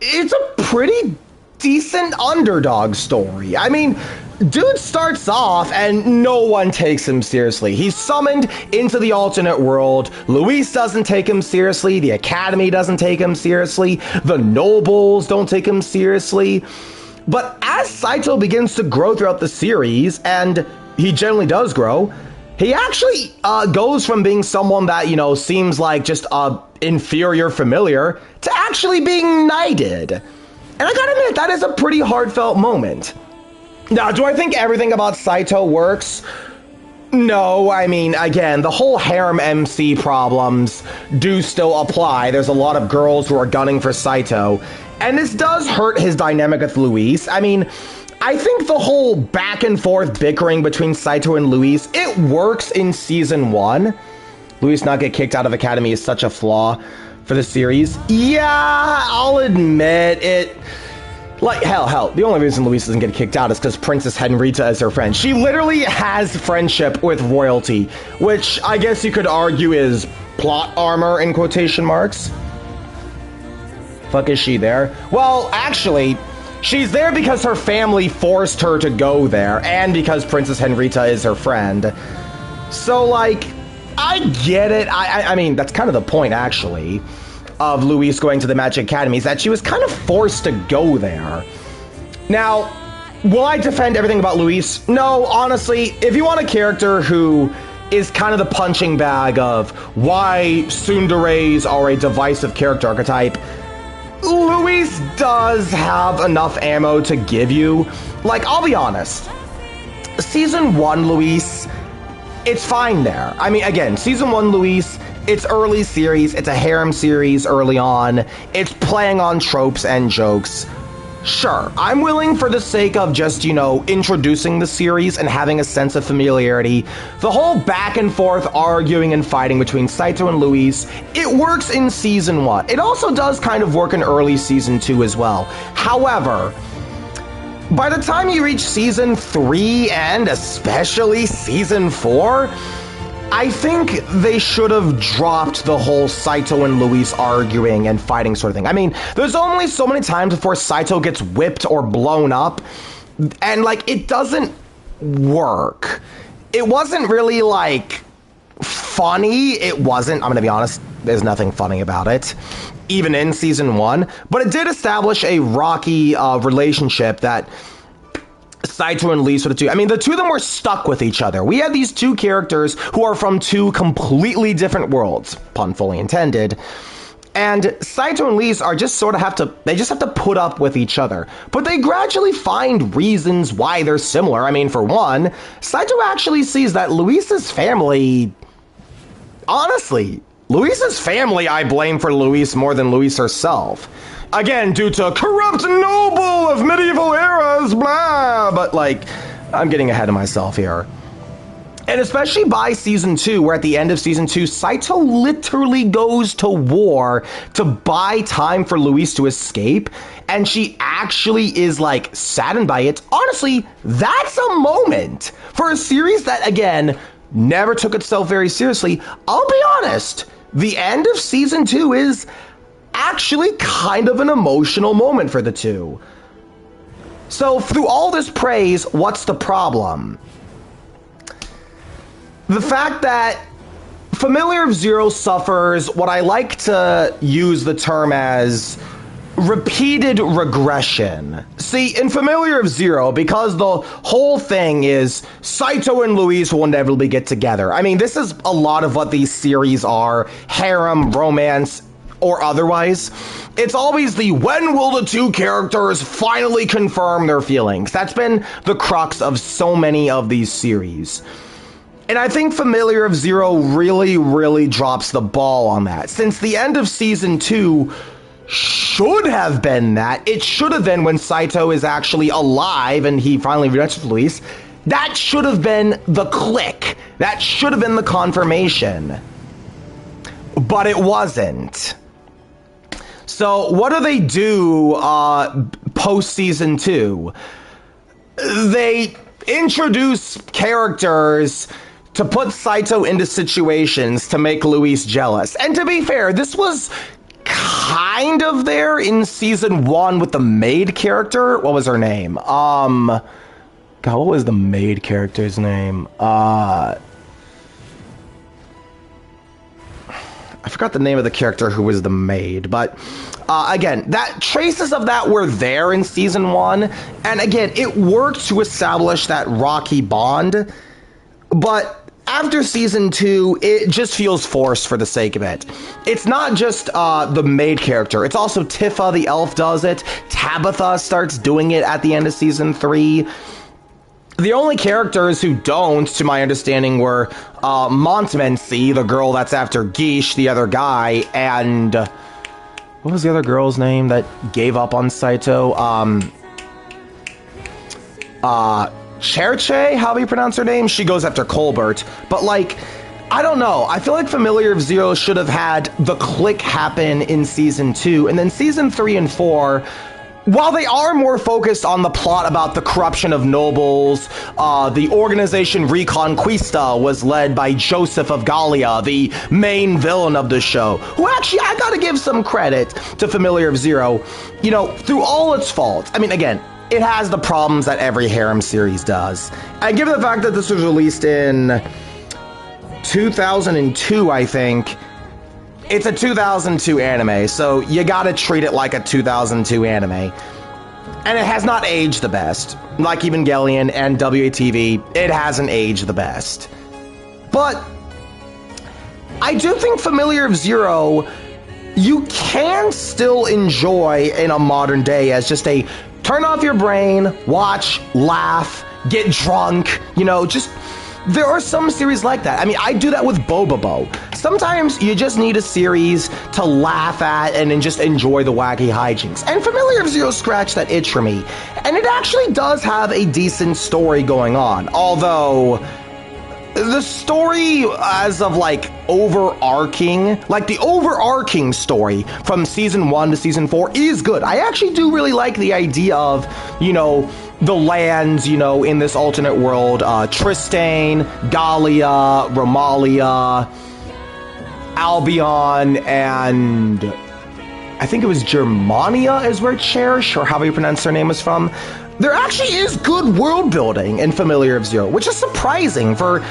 it's a pretty decent underdog story. I mean, dude starts off and no one takes him seriously. He's summoned into the alternate world. Luis doesn't take him seriously. The Academy doesn't take him seriously. The nobles don't take him seriously. But as Saito begins to grow throughout the series, and he generally does grow, he actually goes from being someone that, seems like just a inferior familiar to actually being knighted. And I gotta admit, that is a pretty heartfelt moment. Now, do I think everything about Saito works? No, I mean, again, the whole harem MC problems do still apply. There's a lot of girls who are gunning for Saito, and this does hurt his dynamic with Luis. I mean, I think the whole back and forth bickering between Saito and Luis, it works in season 1. Luis not get kicked out of Academy is such a flaw for the series. Yeah, I'll admit it. Like, hell, the only reason Luis doesn't get kicked out is because Princess Henrietta is her friend. She literally has friendship with royalty, which I guess you could argue is plot armor in quotation marks. Fuck is she there? Well, actually, she's there because her family forced her to go there, and because Princess Henrietta is her friend. So, like, I get it. I mean, that's kind of the point, actually, of Louise going to the Magic Academy, is that she was kind of forced to go there. Now, will I defend everything about Louise? No, honestly, if you want a character who is kind of the punching bag of why tsunderes are a divisive character archetype, Louise does have enough ammo to give you. Like, I'll be honest, Season 1 Louise, it's fine there. I mean, again, Season 1 Louise, it's early series, it's a harem series early on, it's playing on tropes and jokes. Sure, I'm willing for the sake of just, you know, introducing the series and having a sense of familiarity. The whole back and forth arguing and fighting between Saito and Louise, it works in Season 1. It also does kind of work in early Season 2 as well. However, by the time you reach Season 3 and especially Season 4, I think they should have dropped the whole Saito and Louise arguing and fighting sort of thing. I mean, there's only so many times before Saito gets whipped or blown up, and, like, it doesn't work. It wasn't really, like, funny. It wasn't, I'm gonna be honest, there's nothing funny about it, even in Season 1, but it did establish a rocky relationship that Saito and Lee sort of do. I mean, the two of them were stuck with each other. We had these two characters who are from two completely different worlds, pun fully intended, and Saito and Lee are just sort of have to put up with each other. But they gradually find reasons why they're similar. I mean, for one, Saito actually sees that Luis's family, honestly, Luis's family I blame for Louise more than Louise herself. Again, due to corrupt noble of medieval eras, blah, but, like, I'm getting ahead of myself here. And especially by Season 2, where at the end of Season 2, Saito literally goes to war to buy time for Louise to escape, and she actually is, like, saddened by it. Honestly, that's a moment for a series that, again, never took itself very seriously. I'll be honest, the end of Season 2 is actually kind of an emotional moment for the two. So through all this praise, what's the problem? The fact that Familiar of Zero suffers what I like to use the term as repeated regression. See, in Familiar of Zero, because the whole thing is Saito and Louise will inevitably get together. I mean, this is a lot of what these series are, harem, romance, or otherwise. It's always the when will the two characters finally confirm their feelings. That's been the crux of so many of these series. And I think Familiar of Zero really, really drops the ball on that. Since the end of Season 2 should have been that. It should have been when Saito is actually alive and he finally reunites with Louise. That should have been the click. That should have been the confirmation. But it wasn't. So what do? Post Season 2? They introduce characters to put Saito into situations to make Louise jealous. And to be fair, this was kind of there in Season 1 with the maid character. What was her name? God, what was the maid character's name? I forgot the name of the character who was the maid, but again, that traces of that were there in Season 1, and again, it worked to establish that rocky bond, but after Season 2, it just feels forced for the sake of it. It's not just the maid character, it's also Tifa the elf does it, Tabitha starts doing it at the end of Season 3. The only characters who don't, to my understanding, were Montmorency, the girl that's after Guiche, the other guy, and what was the other girl's name that gave up on Saito? Cherche, how do you pronounce her name? She goes after Colbert. But, like, I don't know. I feel like Familiar of Zero should have had the click happen in Season 2, and then Season 3 and 4 while they are more focused on the plot about the corruption of nobles, the organization Reconquista was led by Joseph of Gallia, the main villain of the show, who actually, I gotta give some credit to Familiar of Zero, you know, through all its faults. I mean, again, it has the problems that every harem series does. And given the fact that this was released in 2002, I think, it's a 2002 anime, so you gotta treat it like a 2002 anime. And it has not aged the best. Like Evangelion and WATV, it hasn't aged the best. But I do think Familiar of Zero, you can still enjoy in a modern day as just a turn off your brain, watch, laugh, get drunk, you know, just... There are some series like that. I mean, I do that with Bobobo. Sometimes you just need a series to laugh at and then just enjoy the wacky hijinks. And Familiar of Zero scratched that itch for me. And it actually does have a decent story going on. Although, the story as of like overarching, like the overarching story from season 1 to season 4 is good. I actually do really like the idea of, you know, the lands, you know, in this alternate world, Tristane, Gallia, Romalia, Albion, and I think it was Germania is where Cherish, or however you pronounce their name, is from. There actually is good world building in Familiar of Zero, which is surprising for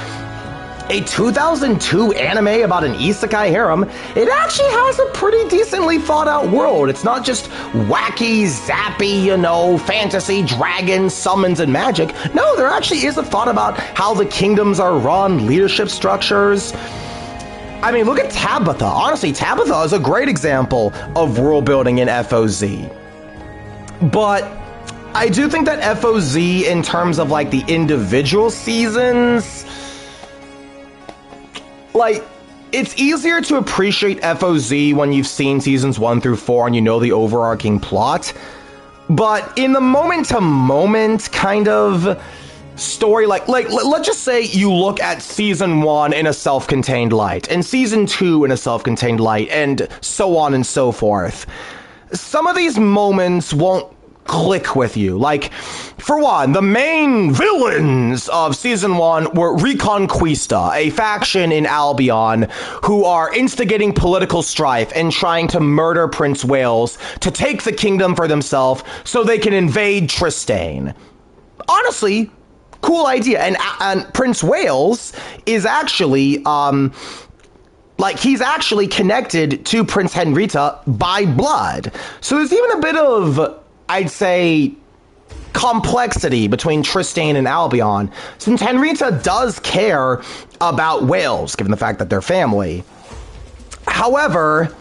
a 2002 anime about an isekai harem. It actually has a pretty decently thought out world. It's not just wacky, zappy, you know, fantasy, dragons, summons, and magic. No, there actually is a thought about how the kingdoms are run, leadership structures. I mean, look at Tabitha. Honestly, Tabitha is a great example of world building in FOZ. But I do think that FOZ, in terms of like the individual seasons, like, it's easier to appreciate FOZ when you've seen seasons 1 through 4 and you know the overarching plot. But in the moment-to-moment kind of story, like let's just say you look at season 1 in a self-contained light, and season 2 in a self-contained light, and so on and so forth. Some of these moments won't click with you. Like, for one, the main villains of season 1 were Reconquista, a faction in Albion who are instigating political strife and trying to murder Prince Wales to take the kingdom for themselves so they can invade Tristane. Honestly, cool idea. And Prince Wales is actually like, he's actually connected to Prince Henrietta by blood. So there's even a bit of, I'd say, complexity between Tristane and Albion, since Henrietta does care about Wales, given the fact that they're family. However,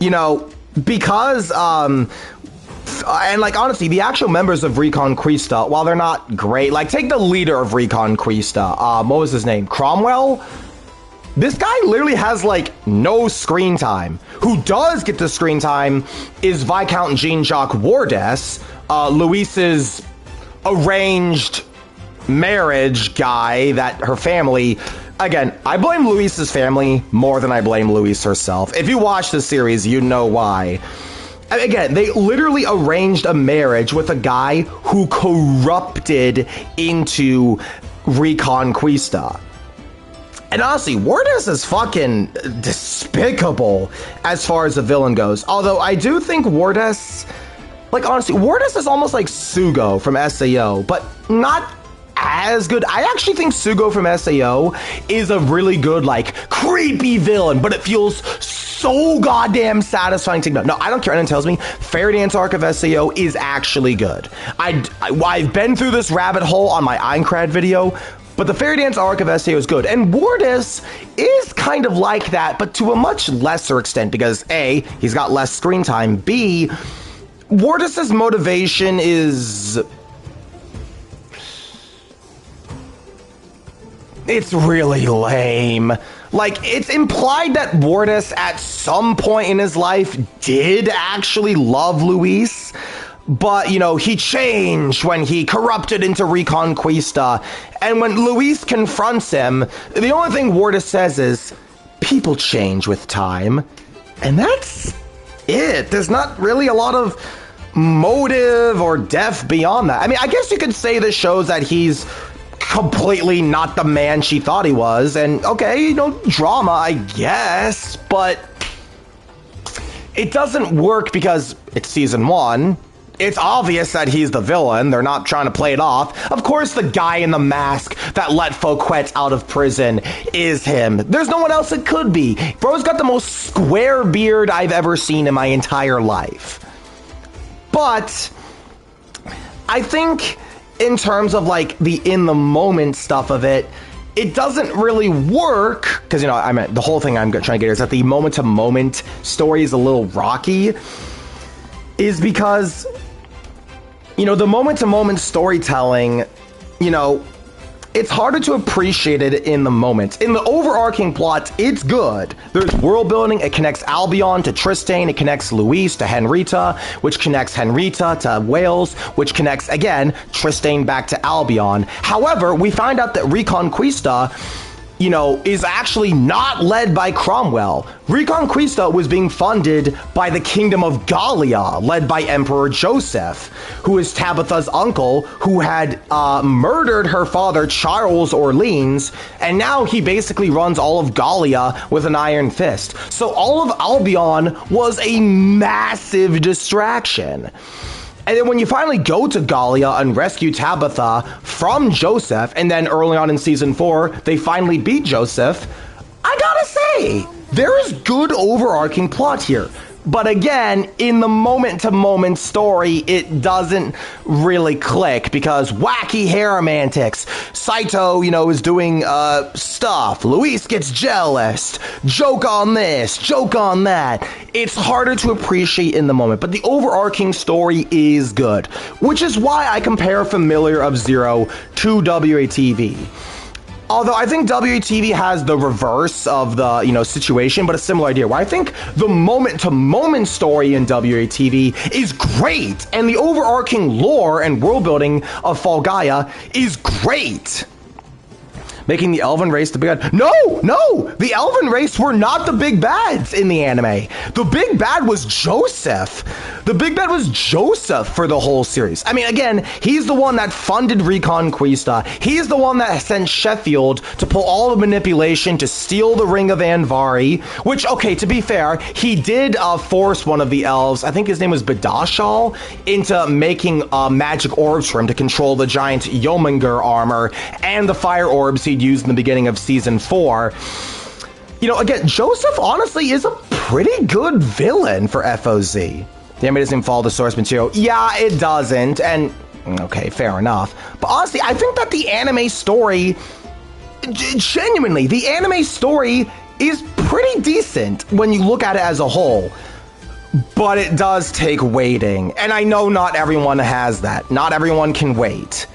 you know, because, and like, honestly, the actual members of Reconquista, while they're not great, like, take the leader of Reconquista, what was his name? Cromwell? This guy literally has, like, no screen time. Who does get the screen time is Viscount Jean-Jacques Wardes, Louise's arranged marriage guy that her family... Again, I blame Louise's family more than I blame Louise herself. If you watch this series, you know why. Again, they literally arranged a marriage with a guy who corrupted into Reconquista. And honestly, Wardes is fucking despicable as far as the villain goes. Although I do think Wardes, like, honestly, Wardes is almost like Sugo from SAO, but not as good. I actually think Sugo from SAO is a really good, like, creepy villain, but it feels so goddamn satisfying to... No, I don't care. Anyone tells me Fairy Dance arc of SAO is actually good. I've been through this rabbit hole on my Aincrad video, but the Fairy Dance arc of SAO is good. And Wardes is kind of like that, but to a much lesser extent, because A, he's got less screen time, B, Wardes's motivation is... it's really lame. Like, it's implied that Wardes at some point in his life did actually love Louise, but, you know, he changed when he corrupted into Reconquista, and when Louise confronts him, the only thing Wardes says is, people change with time, and that's it. There's not really a lot of motive or depth beyond that. I mean, I guess you could say this shows that he's completely not the man she thought he was, and okay, you know, drama, I guess, but it doesn't work because it's season 1. It's obvious that he's the villain. They're not trying to play it off. Of course, the guy in the mask that let Fouquet out of prison is him. There's no one else it could be. Bro's got the most square beard I've ever seen in my entire life. But I think in terms of like the in the moment stuff of it, it doesn't really work because, you know, I mean, the whole thing I'm trying to get is that the moment to moment story is a little rocky, is because, you know, the moment to moment storytelling, you know, it's harder to appreciate it in the moment. In the overarching plot, it's good. There's world building. It connects Albion to Tristan. It connects Luis to Henrita, which connects Henrita to Wales, which connects, again, Tristan back to Albion. However, we find out that Reconquista, you know, is actually not led by Cromwell. Reconquista was being funded by the Kingdom of Gallia, led by Emperor Joseph, who is Tabitha's uncle, who had murdered her father, Charles Orleans, and now he basically runs all of Gallia with an iron fist. So all of Albion was a massive distraction. And then when you finally go to Gallia and rescue Tabitha from Joseph, and then early on in season 4, they finally beat Joseph, I gotta say, there is good overarching plot here. But again, in the moment-to-moment story, it doesn't really click because wacky harem antics. Saito, you know, is doing stuff. Luis gets jealous. Joke on this, joke on that. It's harder to appreciate in the moment, but the overarching story is good, which is why I compare Familiar of Zero to WATV. Although I think WATV has the reverse of the, you know, situation, but a similar idea, where I think the moment-to-moment story in WATV is great, and the overarching lore and world building of Fall Gaia is great. Making the elven race the big bad. No! The elven race were not the big bads in the anime. The big bad was Joseph. The big bad was Joseph for the whole series. I mean, again, he's the one that funded Reconquista. He's the one that sent Sheffield to pull all the manipulation to steal the Ring of Anvari, which, okay, to be fair, he did force one of the elves, I think his name was Badashal, into making magic orbs for him to control the giant Yominger armor and the fire orbs he'd used in the beginning of season 4. You know, again, Joseph honestly is a pretty good villain for FOZ. The anime doesn't follow the source material. Yeah, it doesn't, and okay, fair enough. But honestly, I think that the anime story, genuinely, the anime story is pretty decent when you look at it as a whole. But it does take waiting, and I know not everyone has that. Not everyone can wait.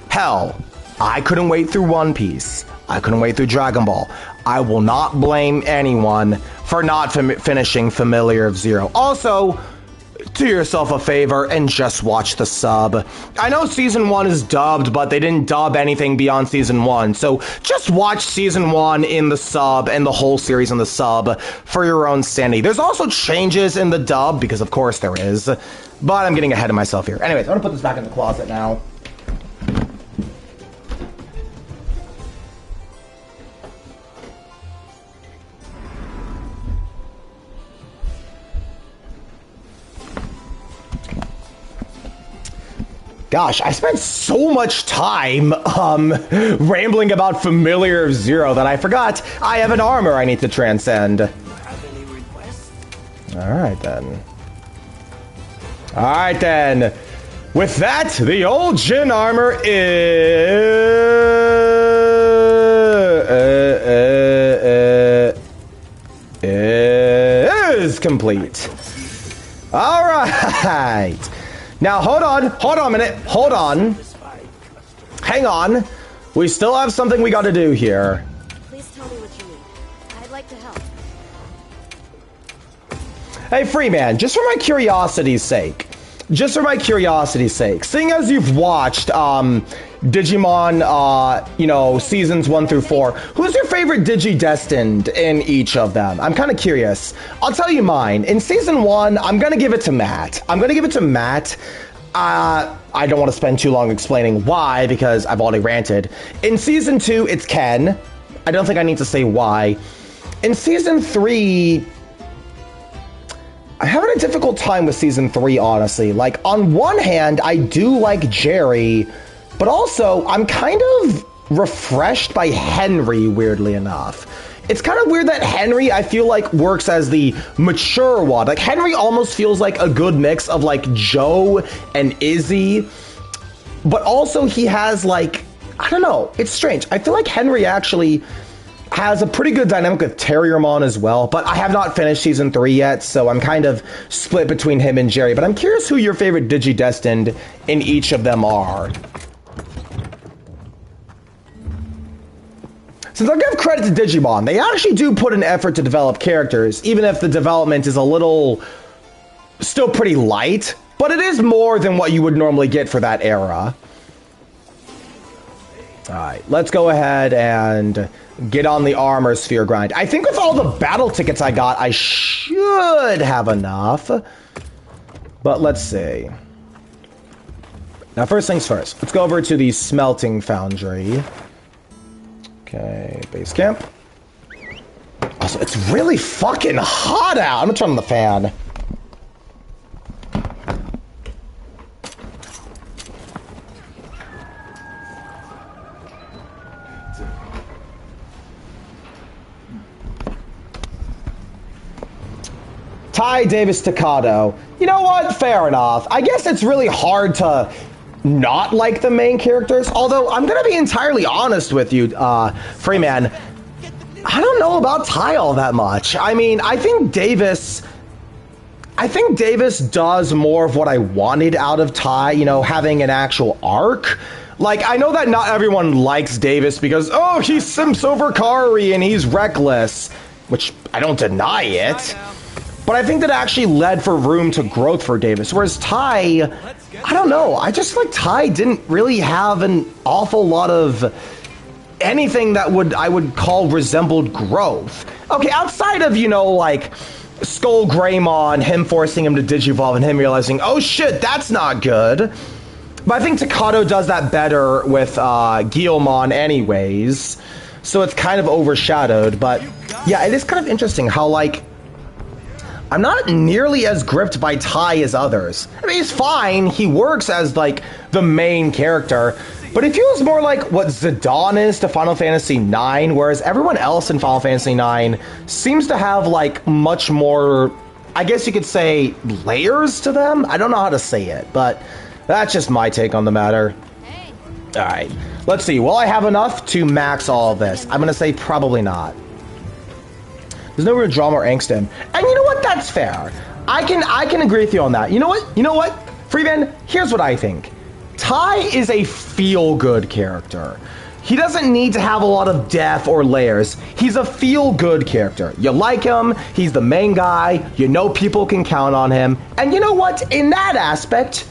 Hell, I couldn't wait through One Piece. I couldn't wait through Dragon Ball. I will not blame anyone for not finishing Familiar of Zero. Also, do yourself a favor and just watch the sub. I know season 1 is dubbed, but they didn't dub anything beyond season 1. So just watch season 1 in the sub and the whole series in the sub for your own sanity. There's also changes in the dub, because of course there is. But I'm getting ahead of myself here. Anyways, I'm gonna put this back in the closet now. Gosh, I spent so much time rambling about Familiar of Zero that I forgot I have an armor I need to transcend. Alright then. With that, the Ol Jin Armor is complete. Alright. Now, hold on a minute, hold on. Hang on. We still have something we gotta do here. Please tell me what you need. I'd like to help. Hey, Freeman, just for my curiosity's sake, just for my curiosity's sake, seeing as you've watched Digimon, you know, seasons 1 through 4, who's your favorite Digi-Destined in each of them? I'm kind of curious. I'll tell you mine. In season 1, I'm gonna give it to Matt. I don't want to spend too long explaining why, because I've already ranted. In season 2, it's Ken. I don't think I need to say why. In season 3, I'm having a difficult time with season 3, honestly. Like, on one hand, I do like Jerry, but also, I'm kind of refreshed by Henry, weirdly enough. It's kind of weird that Henry, I feel like, works as the mature one. Like, Henry almost feels like a good mix of, like, Joe and Izzy. But also, he has, like, I don't know. It's strange. I feel like Henry actually has a pretty good dynamic with Terriermon as well. But I have not finished season 3 yet, so I'm kind of split between him and Jerry. But I'm curious who your favorite Digi-Destined in each of them are. Since I give credit to Digimon, they actually do put an effort to develop characters, even if the development is a little still pretty light, but it is more than what you would normally get for that era. Alright, let's go ahead and get on the armor sphere grind. I think with all the battle tickets I got, I should have enough. But let's see. Now, first things first, let's go over to the smelting foundry. Okay, base camp. Also, it's really fucking hot out. I'm gonna turn on the fan. Ty Davis Staccato. You know what? Fair enough. I guess it's really hard to not like the main characters, although I'm gonna be entirely honest with you, Freeman. I don't know about Ty all that much. I mean, I think Davis does more of what I wanted out of Ty, you know, having an actual arc. Like, I know that not everyone likes Davis because, oh, he simps over Kari and he's reckless, which I don't deny it. But I think that actually led for room to growth for Davis. Whereas Ty, I don't know. I just like Ty didn't really have an awful lot of anything that I would call resembled growth. Okay, outside of, you know, like Skull Greymon, him forcing him to digivolve and him realizing, oh shit, that's not good. But I think Staccato does that better with Guilmon anyways. So it's kind of overshadowed. But yeah, it is kind of interesting how, like, I'm not nearly as gripped by Ty as others. I mean, he's fine. He works as, like, the main character. But it feels more like what Zidane is to Final Fantasy IX, whereas everyone else in Final Fantasy IX seems to have, like, much more, I guess you could say, layers to them? I don't know how to say it, but that's just my take on the matter. Hey. Alright, let's see. Will I have enough to max all of this? I'm gonna say probably not. There's no real drama or angst in. And you know what? That's fair. I can agree with you on that. You know what? Freeman, here's what I think. Ty is a feel-good character. He doesn't need to have a lot of depth or layers. He's a feel-good character. You like him, he's the main guy, you know people can count on him. And you know what? In that aspect,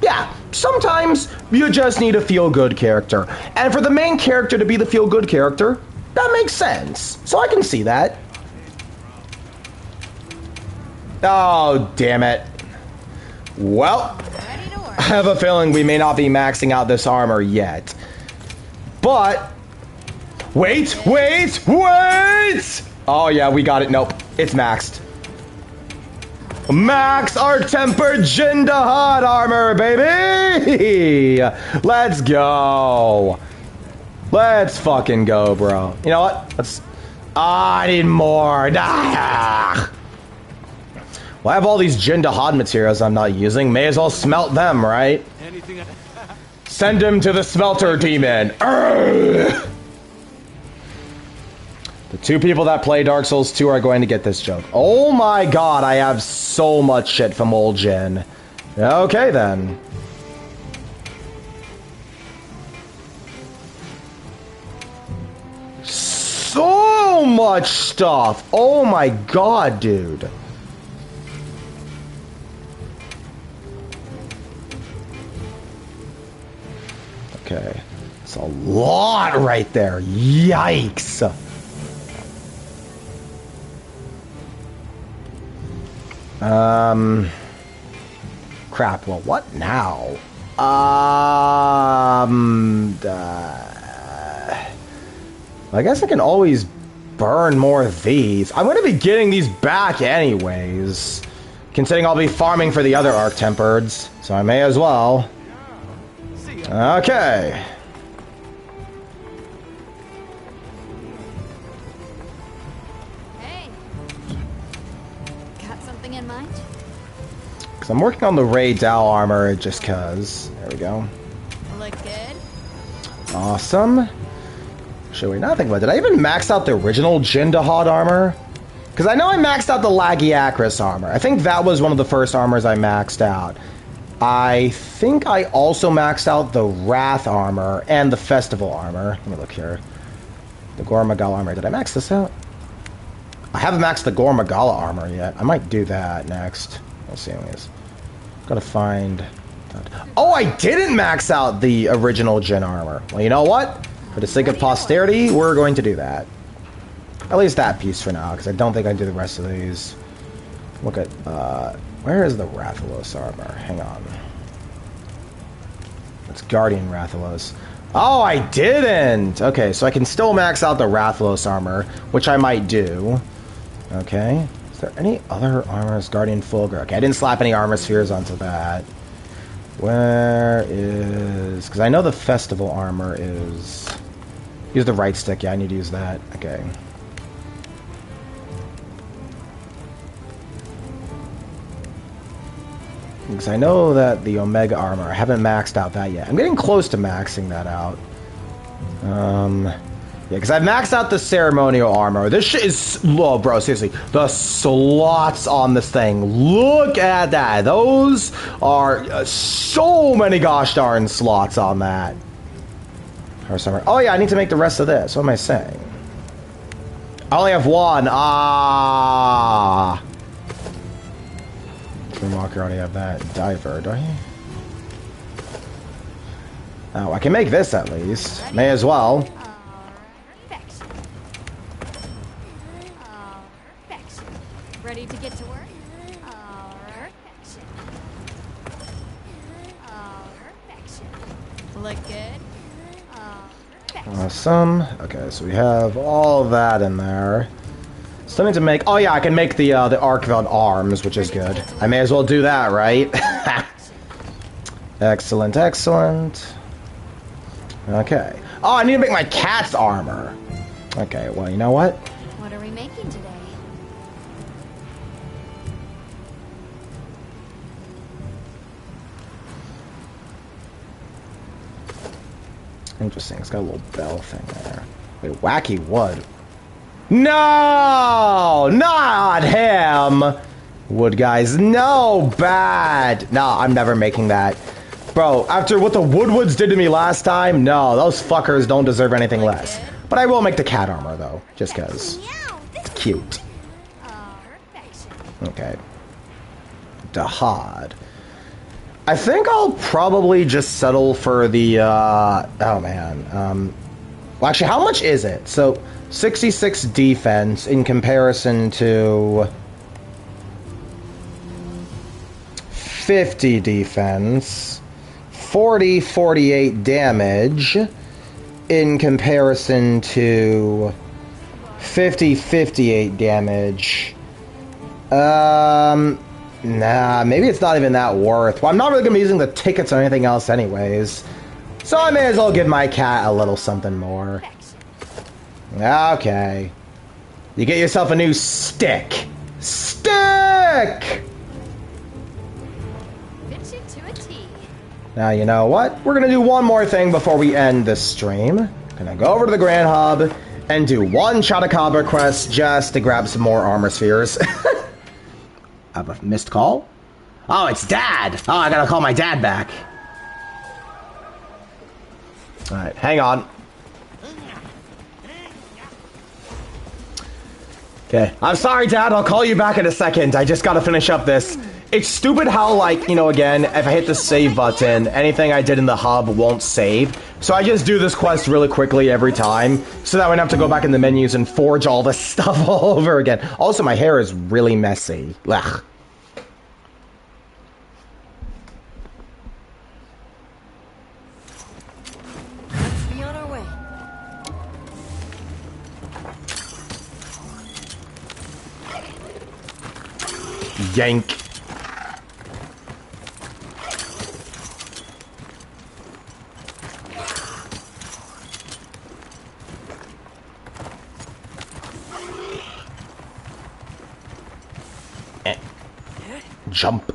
yeah, sometimes you just need a feel-good character. And for the main character to be the feel-good character, that makes sense. So I can see that. Oh, damn it. Well, I have a feeling we may not be maxing out this armor yet. But, wait! Oh yeah, we got it. Nope, it's maxed. Max our tempered Jindahad armor, baby! Let's go. Let's fucking go, bro. You know what? I need more. Ah. Well, I have all these Jindahad materials I'm not using. May as well smelt them, right? Send him to the smelter demon. Urgh! The two people that play Dark Souls 2 are going to get this joke. Oh my god, I have so much shit from Ol Jin. Okay, then. So much stuff. Oh my god, dude. Okay. It's a lot right there. Yikes. Crap. Well, what now? I guess I can always burn more of these. I'm going to be getting these back anyways, considering I'll be farming for the other Arc-Tempereds, so I may as well. Okay. Hey. Got something in mind? Because I'm working on the Raid Dow armor just cause. There we go. Look good? Awesome. Should we not think about it? Did I even max out the original Jin armor? Because I know I maxed out the Lagiacrus armor. I think that was one of the first armors I maxed out. I think I also maxed out the Wrath armor and the Festival armor. Let me look here. The Gormagala armor. Did I max this out? I haven't maxed the Gormagala armor yet. I might do that next. We'll see anyways. Gotta find that. Oh, I didn't max out the original Jin armor. Well, you know what? For the sake of posterity, we're going to do that. At least that piece for now, because I don't think I can do the rest of these. Look at, where is the Rathalos armor? Hang on. It's Guardian Rathalos. Oh, I didn't! Okay, so I can still max out the Rathalos armor, which I might do. Okay. Is there any other armors? Guardian Fulgur. Okay, I didn't slap any armor spheres onto that. Where is... Because I know the Festival armor is... Use the right stick. Yeah, I need to use that. Okay. Because I know that the Omega armor, I haven't maxed out that yet. I'm getting close to maxing that out. Yeah, because I've maxed out the ceremonial armor. This shit is... Oh, bro, seriously. The slots on this thing. Look at that. Those are so many gosh darn slots on that. Oh, yeah, I need to make the rest of this. What am I saying? I only have one. Ah. Dreamwalker already have that. Diver, do I? Oh, I can make this at least. May as well. Ready to get to work? Look good? Awesome. Okay, so we have all that in there. Still need to make... Oh yeah, I can make the Archveld arms, which is good. I may as well do that, right? Excellent, excellent. Okay. Oh, I need to make my cat's armor. Okay, well, you know what? What are we making today? Interesting, it's got a little bell thing there. Wait, wacky wood. No! Not him! Wood guys, no! Bad! No, I'm never making that. Bro, after what the Woodwoods did to me last time, no, those fuckers don't deserve anything less. But I will make the cat armor, though, just because. It's cute. Okay. Dahad. I think I'll probably just settle for the, oh man. Well, actually, how much is it? So, 66 defense in comparison to 50 defense, 48 damage in comparison to 58 damage. Nah, maybe it's not even that worth. Well, I'm not really going to be using the tickets or anything else anyways. So I may as well give my cat a little something more. Okay. You get yourself a new stick. Stick! Fits you to a T. Now, you know what? We're going to do one more thing before we end this stream. Gonna go over to the Grand Hub and do one Chatakabra quest just to grab some more armor spheres. I have a missed call? Oh, it's Dad! Oh, I gotta call my dad back. Alright, hang on. Okay, I'm sorry, Dad. I'll call you back in a second. I just gotta finish up this It's stupid how, like, you know, again, if I hit the save button, anything I did in the hub won't save. So I just do this quest really quickly every time, so that I don't have to go back in the menus and forge all this stuff all over again. Also, my hair is really messy. Ugh. Let's be on our way. Yank. Jump.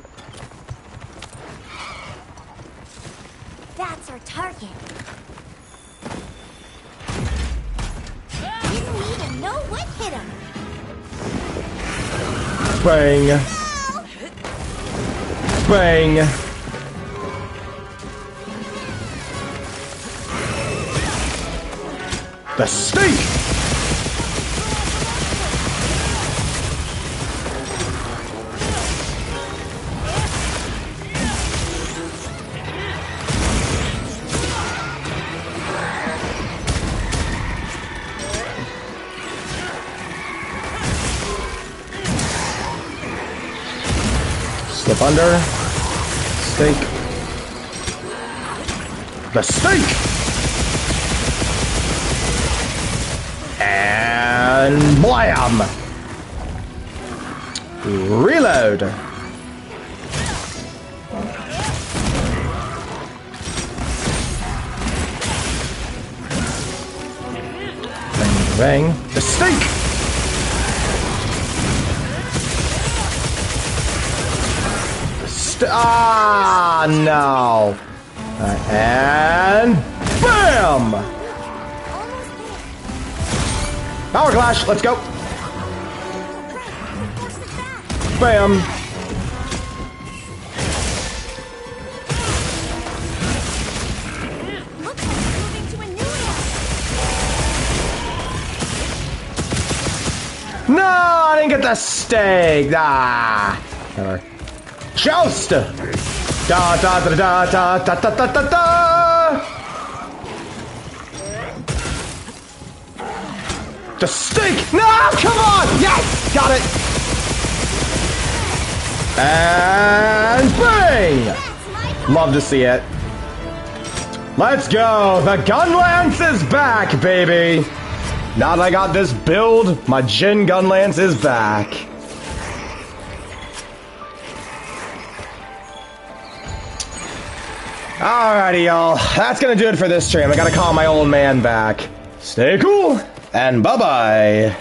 That's our target. Didn't even know what hit him. Bang. Bang. The snake. Slip under. Stake. The stake! And blam! Reload. Bang, bang. The stake! Ah, no. And bam! Power Clash, let's go. Bam. Looks like we're moving to a new area. No, I didn't get the stake. Ah. Whatever. Joust! Da da da da da da da da da da! The stake! No, come on! Yes! Got it! And bang! Love to see it. Let's go! The gun lance is back, baby! Now that I got this build, my Jin gun lance is back. Alrighty, y'all. That's gonna do it for this stream. I gotta call my old man back. Stay cool, and bye-bye.